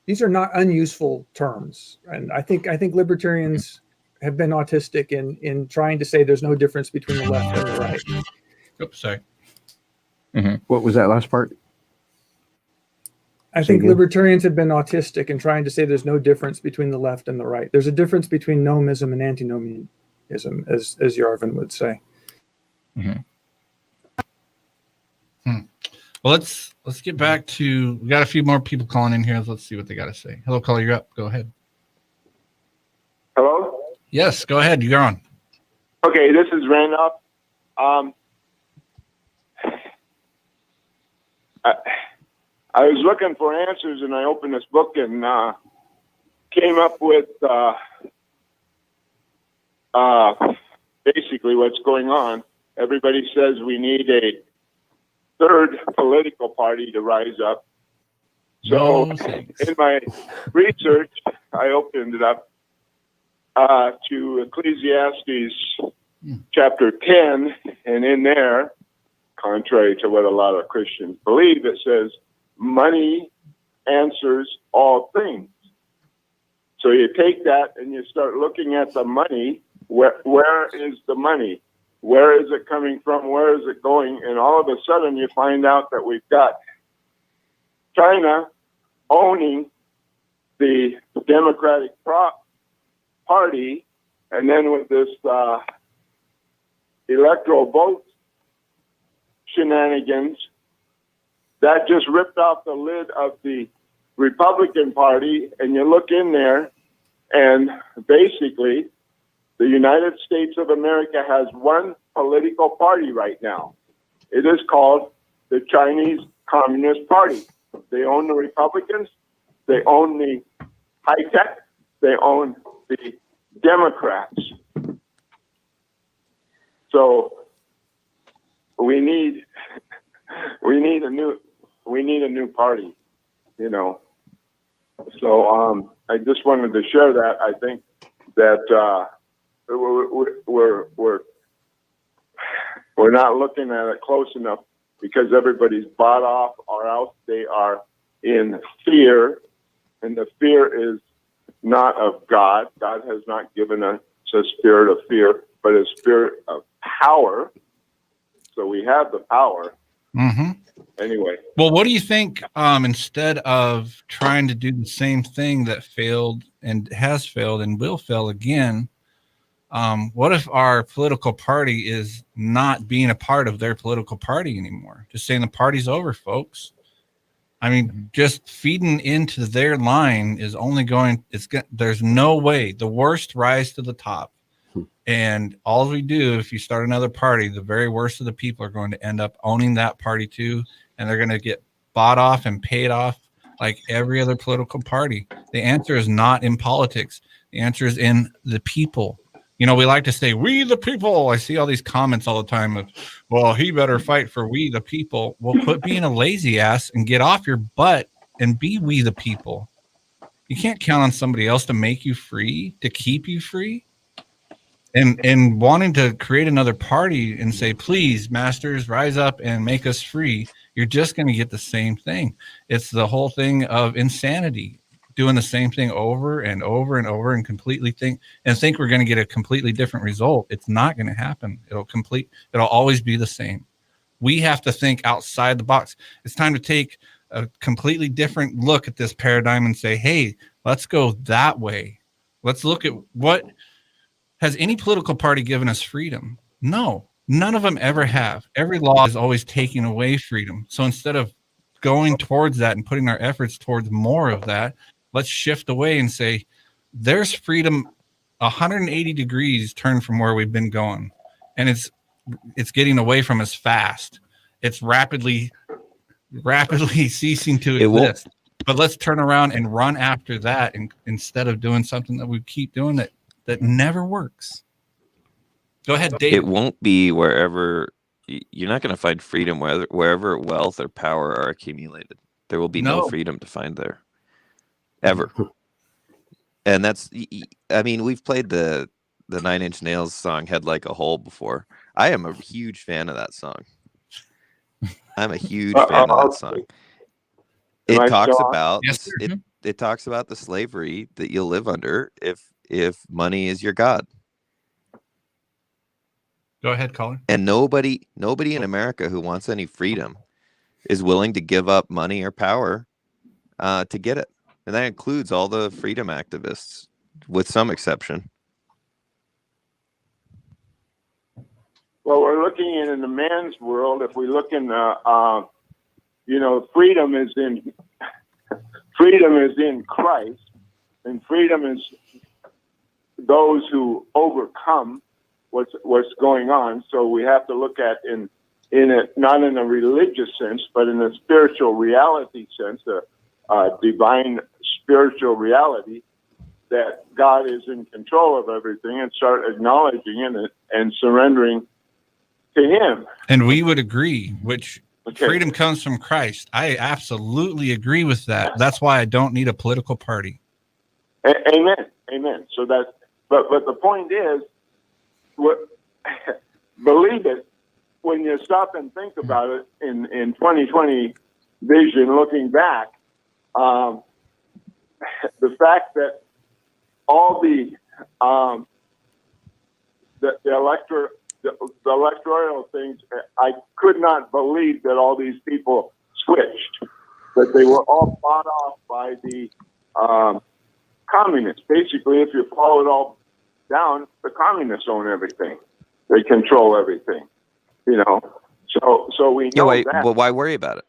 unuseful terms. And I think libertarians have been autistic in trying to say there's no difference between the left and the right. Oops, sorry. What was that last part? I think libertarians have been autistic in trying to say there's no difference between the left and the right. There's a difference between nomism and antinomianism, as Yarvin would say. Well, let's get back to. We got a few more people calling in here. Let's see what they got to say. Hello, caller, you're up. Go ahead. Hello? Yes, go ahead. You're on. Okay, this is Randolph. I was looking for answers, and I opened this book and came up with basically what's going on. Everybody says we need a third political party to rise up. So in my research, I opened it up to Ecclesiastes chapter 10, and in there, contrary to what a lot of Christians believe, it says, money answers all things. So you take that and you start looking at the money. Where is the money? Where is it coming from? Where is it going? And all of a sudden you find out that we've got China owning the Democratic Party, and then with this electoral vote shenanigans, that just ripped off the lid of the Republican Party, and you look in there, and basically the United States of America has one political party right now. It is called the Chinese Communist Party. They own the Republicans, they own the high tech, they own the Democrats. So we need a new party, you know. So I just wanted to share that. I think that we're not looking at it close enough because everybody's bought off, or else they are in fear, and the fear is not of God. God has not given us a spirit of fear, but a spirit of power. So we have the power. Mm-hmm. Anyway. Well, what do you think, instead of trying to do the same thing that failed and has failed and will fail again, what if our political party is not being a part of their political party anymore? Just saying the party's over, folks. I mean, just feeding into their line is only going, there's no way. The worst rise to the top. And all we do, if you start another party, the very worst of the people are going to end up owning that party too. And they're going to get bought off and paid off like every other political party. The answer is not in politics. The answer is in the people. You know, we like to say, we the people. I see all these comments all the time of, well, he better fight for we the people. Well, quit being a lazy ass and get off your butt and be we the people. You can't count on somebody else to make you free, to keep you free. And wanting to create another party and say, please, masters, rise up and make us free, you're just going to get the same thing. It's the whole thing of insanity, doing the same thing over and over and over and completely think we're going to get a completely different result. It's not going to happen. It'll always be the same. We have to think outside the box. It's time to take a completely different look at this paradigm and say, hey, let's go that way. Let's look at what. Has any political party given us freedom? No, none of them ever have. Every law is always taking away freedom. So instead of going towards that and putting our efforts towards more of that, let's shift away and say, there's freedom 180 degrees turned from where we've been going. And it's getting away from us fast. It's rapidly ceasing to exist. But let's turn around and run after that, and instead of doing something that we keep doing that never works. Go ahead, Dave. It won't be wherever you're not going to find freedom wherever wealth or power are accumulated. There will be no freedom to find there ever. And that's, I mean, we've played the 9 Inch Nails song Head Like a Hole before. I am a huge fan of that song. I'm a huge fan of that song. It talks about it talks about the slavery that you'll live under if money is your god. Go ahead, caller. And nobody in America who wants any freedom is willing to give up money or power to get it. And that includes all the freedom activists, with some exception. Well, we're looking in the man's world. If we look in freedom is in Christ, and freedom is those who overcome what's going on. So we have to look at in it, not in a religious sense, but in a spiritual reality sense, a divine spiritual reality, that God is in control of everything, and start acknowledging it and surrendering to Him. And we would agree, which freedom comes from Christ. I absolutely agree with that. That's why I don't need a political party. Amen. Amen. So that, but the point is, believe it, when you stop and think about it in 2020 vision, looking back, the fact that all the electoral things, I could not believe that all these people switched, that they were all bought off by the communists. Basically, if you follow it all down, the communists own everything. They control everything, So we know that. Well, why worry about it?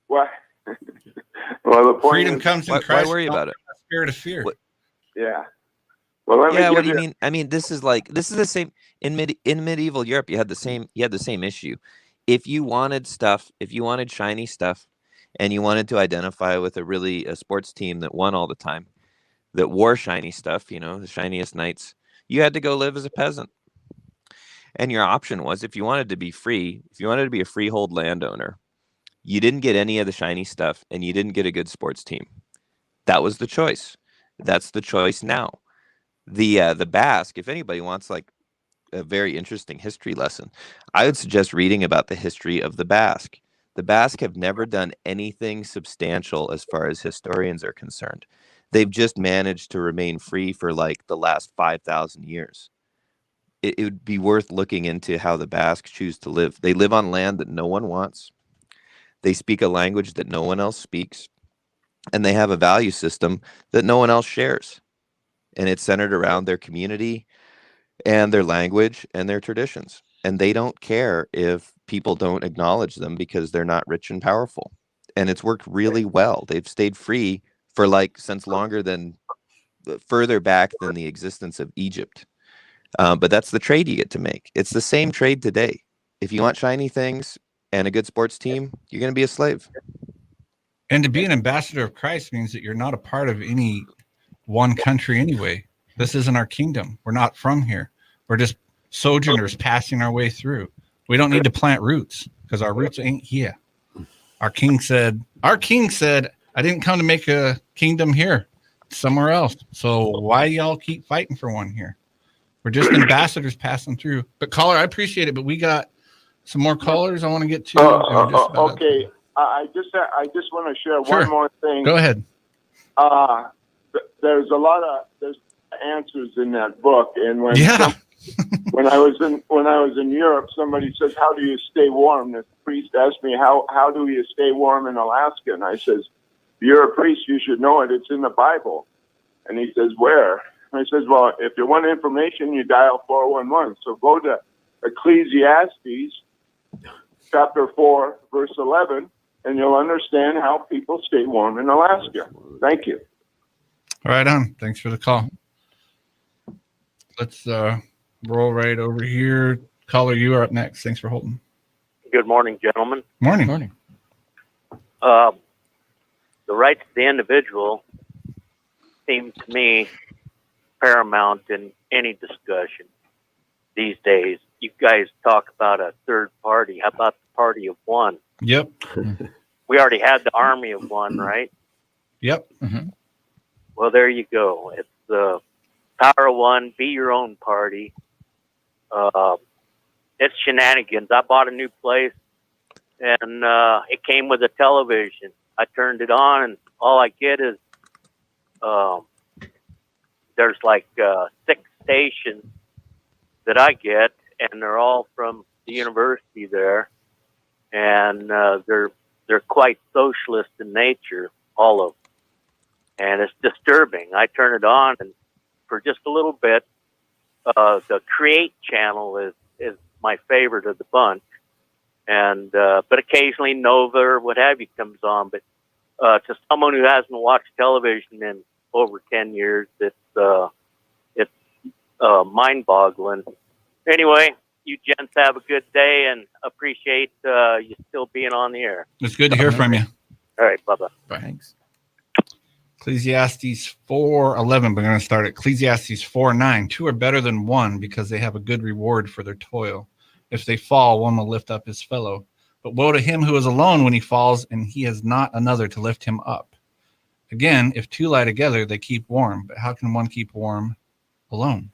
Well, the point freedom is, comes in why Christ. worry about it? Spirit of fear. Yeah. Well, let me What do give you mean? I mean, this is the same in medieval Europe. You had the same issue. If you wanted shiny stuff, and you wanted to identify with a sports team that won all the time, that wore shiny stuff, the shiniest knights, you had to go live as a peasant. And your option was, if you wanted to be free, if you wanted to be a freehold landowner, you didn't get any of the shiny stuff, and you didn't get a good sports team. That was the choice. That's the choice now. The Basque, if anybody wants like a very interesting history lesson, I would suggest reading about the history of the Basque. The Basque have never done anything substantial as far as historians are concerned. They've just managed to remain free for like the last 5,000 years. It would be worth looking into how the Basque choose to live. They live on land that no one wants. They speak a language that no one else speaks. And they have a value system that no one else shares. And it's centered around their community and their language and their traditions. And they don't care if people don't acknowledge them because they're not rich and powerful. And it's worked really well. They've stayed free for since further back than the existence of Egypt. But that's the trade you get to make. It's the same trade today. If you want shiny things and a good sports team, you're going to be a slave. And to be an ambassador of Christ means that you're not a part of any one country anyway. This isn't our kingdom. We're not from here. We're just sojourners passing our way through. We don't need to plant roots because our roots ain't here. Our king said, I didn't come to make a kingdom here, somewhere else. So why y'all keep fighting for one here? We're just ambassadors passing through. But caller, I appreciate it, but we got some more callers I want to get to. Okay. I just want to share one more thing. Go ahead. There's answers in that book, and when I was in Europe, somebody says, "How do you stay warm?" The priest asked me, "How do you stay warm in Alaska?" And I says, "You're a priest, you should know it. It's in the Bible." And he says, "Where?" And I says, "Well, if you want information, you dial 411. So go to Ecclesiastes chapter 4, verse 11. And you'll understand how people stay warm in Alaska." Thank you. Right on. Thanks for the call. Let's roll right over here. Caller, you are up next. Thanks for holding. Good morning, gentlemen. Morning. The rights of the individual seem to me paramount in any discussion these days. You guys talk about a third party. How about the party of one? Yep. We already had the army of one, right? Yep. Mm-hmm. Well, there you go. It's the power of one. Be your own party. It's shenanigans. I bought a new place, and it came with a television. I turned it on, and all I get is there's like 6 stations that I get, and they're all from the university there, and they're quite socialist in nature, all of them. And it's disturbing. I turn it on, and for just a little bit, the TRIOT channel is my favorite of the bunch. and but occasionally Nova or what have you comes on. But to someone who hasn't watched television in over 10 years, it's mind-boggling. Anyway, you gents have a good day, and appreciate you still being on the air. It's good to hear from you. All right, bye-bye. Bye. Thanks. Ecclesiastes 4:11. We're going to start at Ecclesiastes 4:9. Two are better than one because they have a good reward for their toil. If they fall, one will lift up his fellow. But woe to him who is alone when he falls, and he has not another to lift him up. Again, if two lie together, they keep warm. But how can one keep warm alone?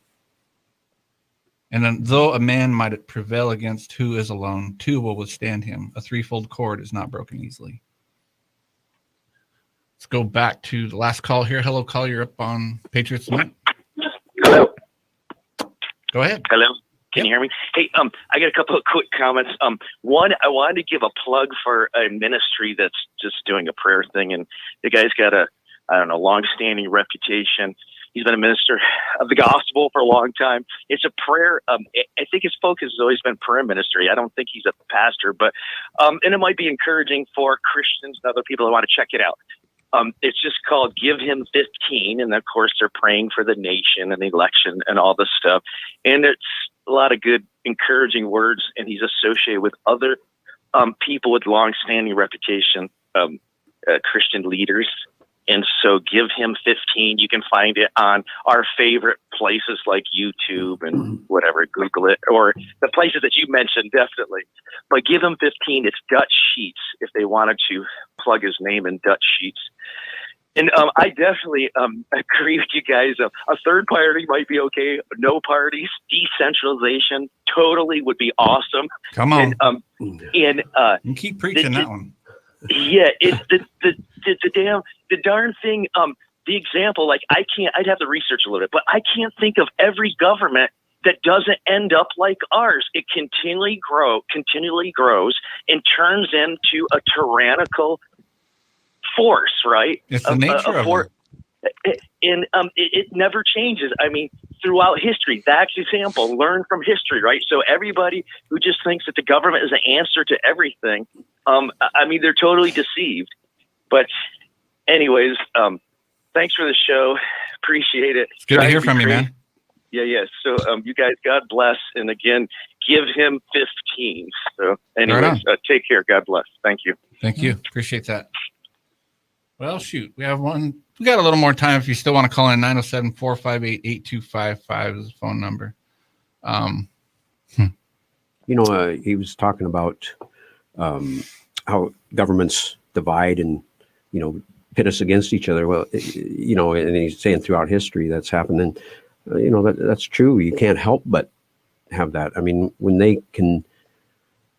And then, though a man might prevail against who is alone, two will withstand him. A threefold cord is not broken easily. Let's go back to the last call here. Hello, call. You're up on Patriots Tonight. Hello. Go ahead. Hello. Can you hear me? Hey, I got a couple of quick comments. One, I wanted to give a plug for a ministry that's just doing a prayer thing, and the guy's got a, long-standing reputation. He's been a minister of the gospel for a long time. It's a prayer. I think his focus has always been prayer ministry. I don't think he's a pastor, but and it might be encouraging for Christians and other people that want to check it out. It's just called Give Him 15. And of course, they're praying for the nation and the election and all this stuff. And it's a lot of good, encouraging words. And he's associated with other people with long-standing reputation, Christian leaders. And so Give Him 15. You can find it on our favorite places like YouTube and whatever, Google it, or the places that you mentioned, definitely. But Give Him 15, it's Dutch Sheets if they wanted to plug his name in Dutch Sheets. And I definitely agree with you guys. A third party might be okay. No parties, decentralization totally would be awesome. Come on. And you keep preaching that one. Yeah, it's the darn thing. The example, like I'd have to research a little bit, but I can't think of every government that doesn't end up like ours. It continually grows and turns into a tyrannical force, right? It's the nature of it. And it never changes. I mean, throughout history, that's example, learn from history, right? So everybody who just thinks that the government is the answer to everything, I mean, they're totally deceived. But anyways, thanks for the show. Appreciate it. It's good to hear from you, man. Yeah. So you guys, God bless. And again, Give Him 15. So anyways, take care. God bless. Thank you. Thank you. Appreciate that. Well, shoot, we got a little more time if you still want to call in. 907-458-8255 is the phone number. He was talking about how governments divide and, pit us against each other. Well, and he's saying throughout history that's happened. And, that's true. You can't help but have that. I mean, when they can,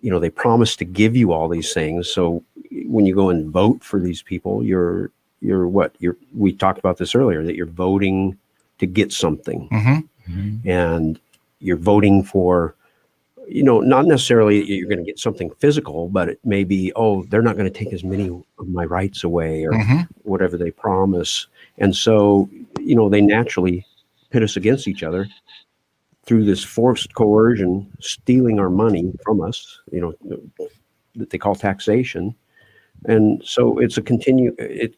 they promise to give you all these things. So when you go and vote for these people, we talked about this earlier, that you're voting to get something. Mm-hmm. And you're voting for, not necessarily you're going to get something physical, but it may be, they're not going to take as many of my rights away or whatever they promise. And so, they naturally pit us against each other through this forced coercion, stealing our money from us, that they call taxation. And so it's it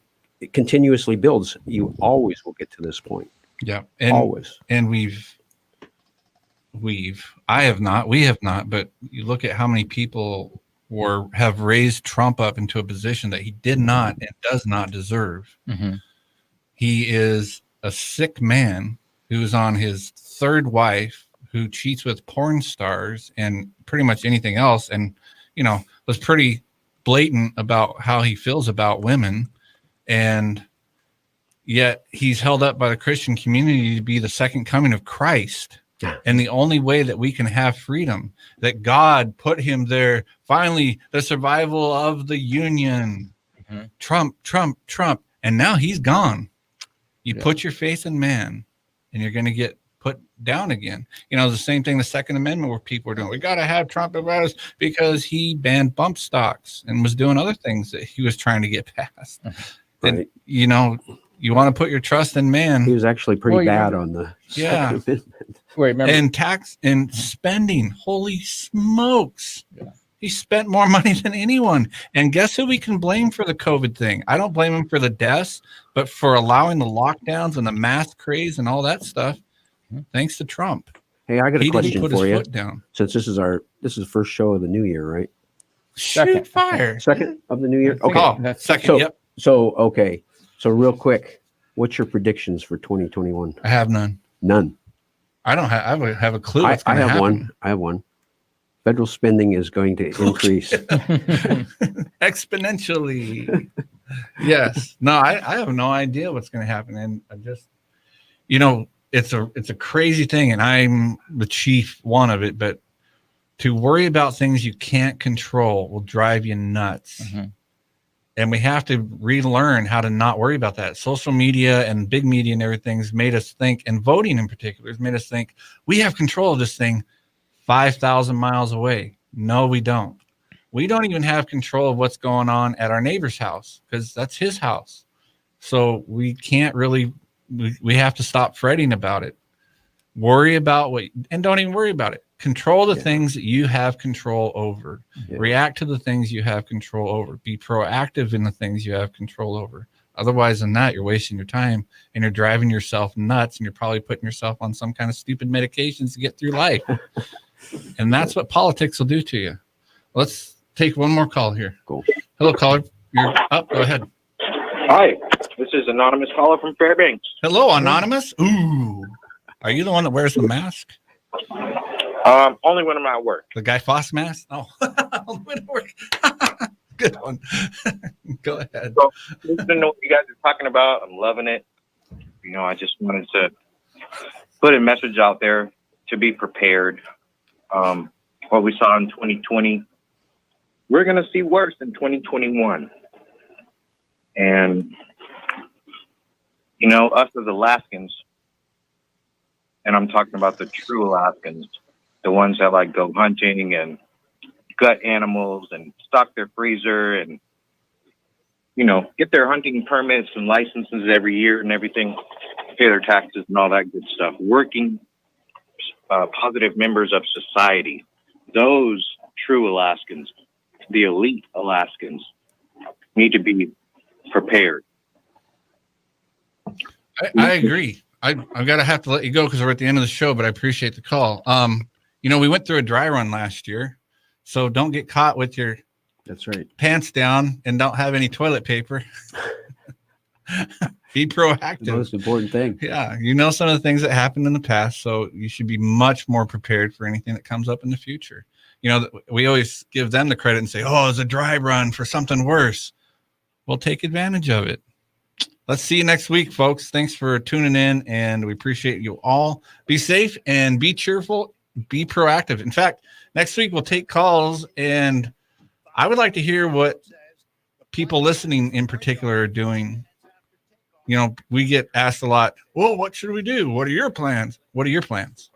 continuously builds. You always will get to this point. Yeah. Always. And we have not, but you look at how many people have raised Trump up into a position that he did not and does not deserve. Mm-hmm. He is a sick man who's on his third wife, who cheats with porn stars and pretty much anything else. And, was pretty blatant about how he feels about women. And yet he's held up by the Christian community to be the second coming of Christ. Yeah. And the only way that we can have freedom, that God put him there, finally, the survival of the union, Trump. And now he's gone. You put your faith in man and you're going to get put down again. The same thing, the Second Amendment, where people were doing, we got to have Trump about us because he banned bump stocks and was doing other things that he was trying to get past. Right. And, you want to put your trust in man. He was actually pretty bad on the Second Amendment. Wait, remember? And tax and spending. Holy smokes. Yeah. He spent more money than anyone. And guess who we can blame for the COVID thing? I don't blame him for the deaths, but for allowing the lockdowns and the mask craze and all that stuff, thanks to Trump. Hey, I got a He didn't question put for his you. foot down. Since this is the first show of the new year, right? Shoot fire. Second of the new year. Okay, Oh, second. So, Yep. So real quick, what's your predictions for 2021? I have none. None. I don't have. I have a clue. What's I going to have happen. one. I have one. Federal spending is going to increase exponentially. Yes. No, I have no idea what's going to happen, and I just, it's a crazy thing, and I'm the chief one of it. But to worry about things you can't control will drive you nuts. And we have to relearn how to not worry about that. Social media and big media and everything's made us think, and voting in particular has made us think we have control of this thing 5,000 miles away. No, we don't. We don't even have control of what's going on at our neighbor's house because that's his house. So we can't really, we have to stop fretting about it. Worry about and don't even worry about it. Control the things that you have control over. React to the things you have control over. Be proactive in the things you have control over. Otherwise than that, you're wasting your time and you're driving yourself nuts, and you're probably putting yourself on some kind of stupid medications to get through life. And that's what politics will do to you. Let's take one more call here. Cool. Hello, caller. You're up. Go ahead. Hi, this is Anonymous Caller from Fairbanks. Hello, Anonymous. Ooh. Are you the one that wears the mask? Only when I'm at work. The Guy Fawkes mask? Oh, only when at work. Good one. Go ahead. So, listening to what you guys are talking about, I'm loving it. I just wanted to put a message out there to be prepared. What we saw in 2020, we're going to see worse in 2021. And, us as Alaskans, and I'm talking about the true Alaskans, the ones that go hunting and gut animals and stock their freezer and, get their hunting permits and licenses every year and everything, pay their taxes and all that good stuff. Working positive members of society. Those true Alaskans, the elite Alaskans, need to be prepared. I agree. I've got to have to let you go because we're at the end of the show, but I appreciate the call. We went through a dry run last year, so don't get caught with your pants down and don't have any toilet paper. Be proactive. The most important thing. Yeah. Some of the things that happened in the past, so you should be much more prepared for anything that comes up in the future. We always give them the credit and say, oh, it's a dry run for something worse. We'll take advantage of it. Let's see you next week, folks. Thanks for tuning in, and we appreciate you all. Be safe and be cheerful. Be proactive. In fact, next week we'll take calls, and I would like to hear what people listening in particular are doing. We get asked a lot, well, what should we do? What are your plans? What are your plans?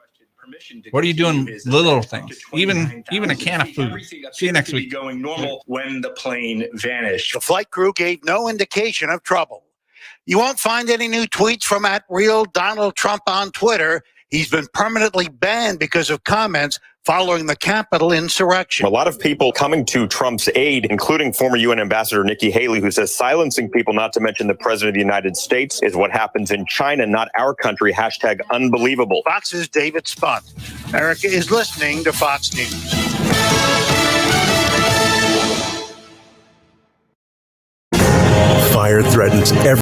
What are you doing? Little things, even a can of food. See you next week. Going normal when the plane vanished. The flight crew gave no indication of trouble. You won't find any new tweets from @real Donald Trump on Twitter. He's been permanently banned because of comments following the Capitol insurrection. A lot of people coming to Trump's aid, including former UN Ambassador Nikki Haley, who says silencing people, not to mention the President of the United States, is what happens in China, not our country. #unbelievable. Fox's David Spunt. America is listening to Fox News. Fire threatens every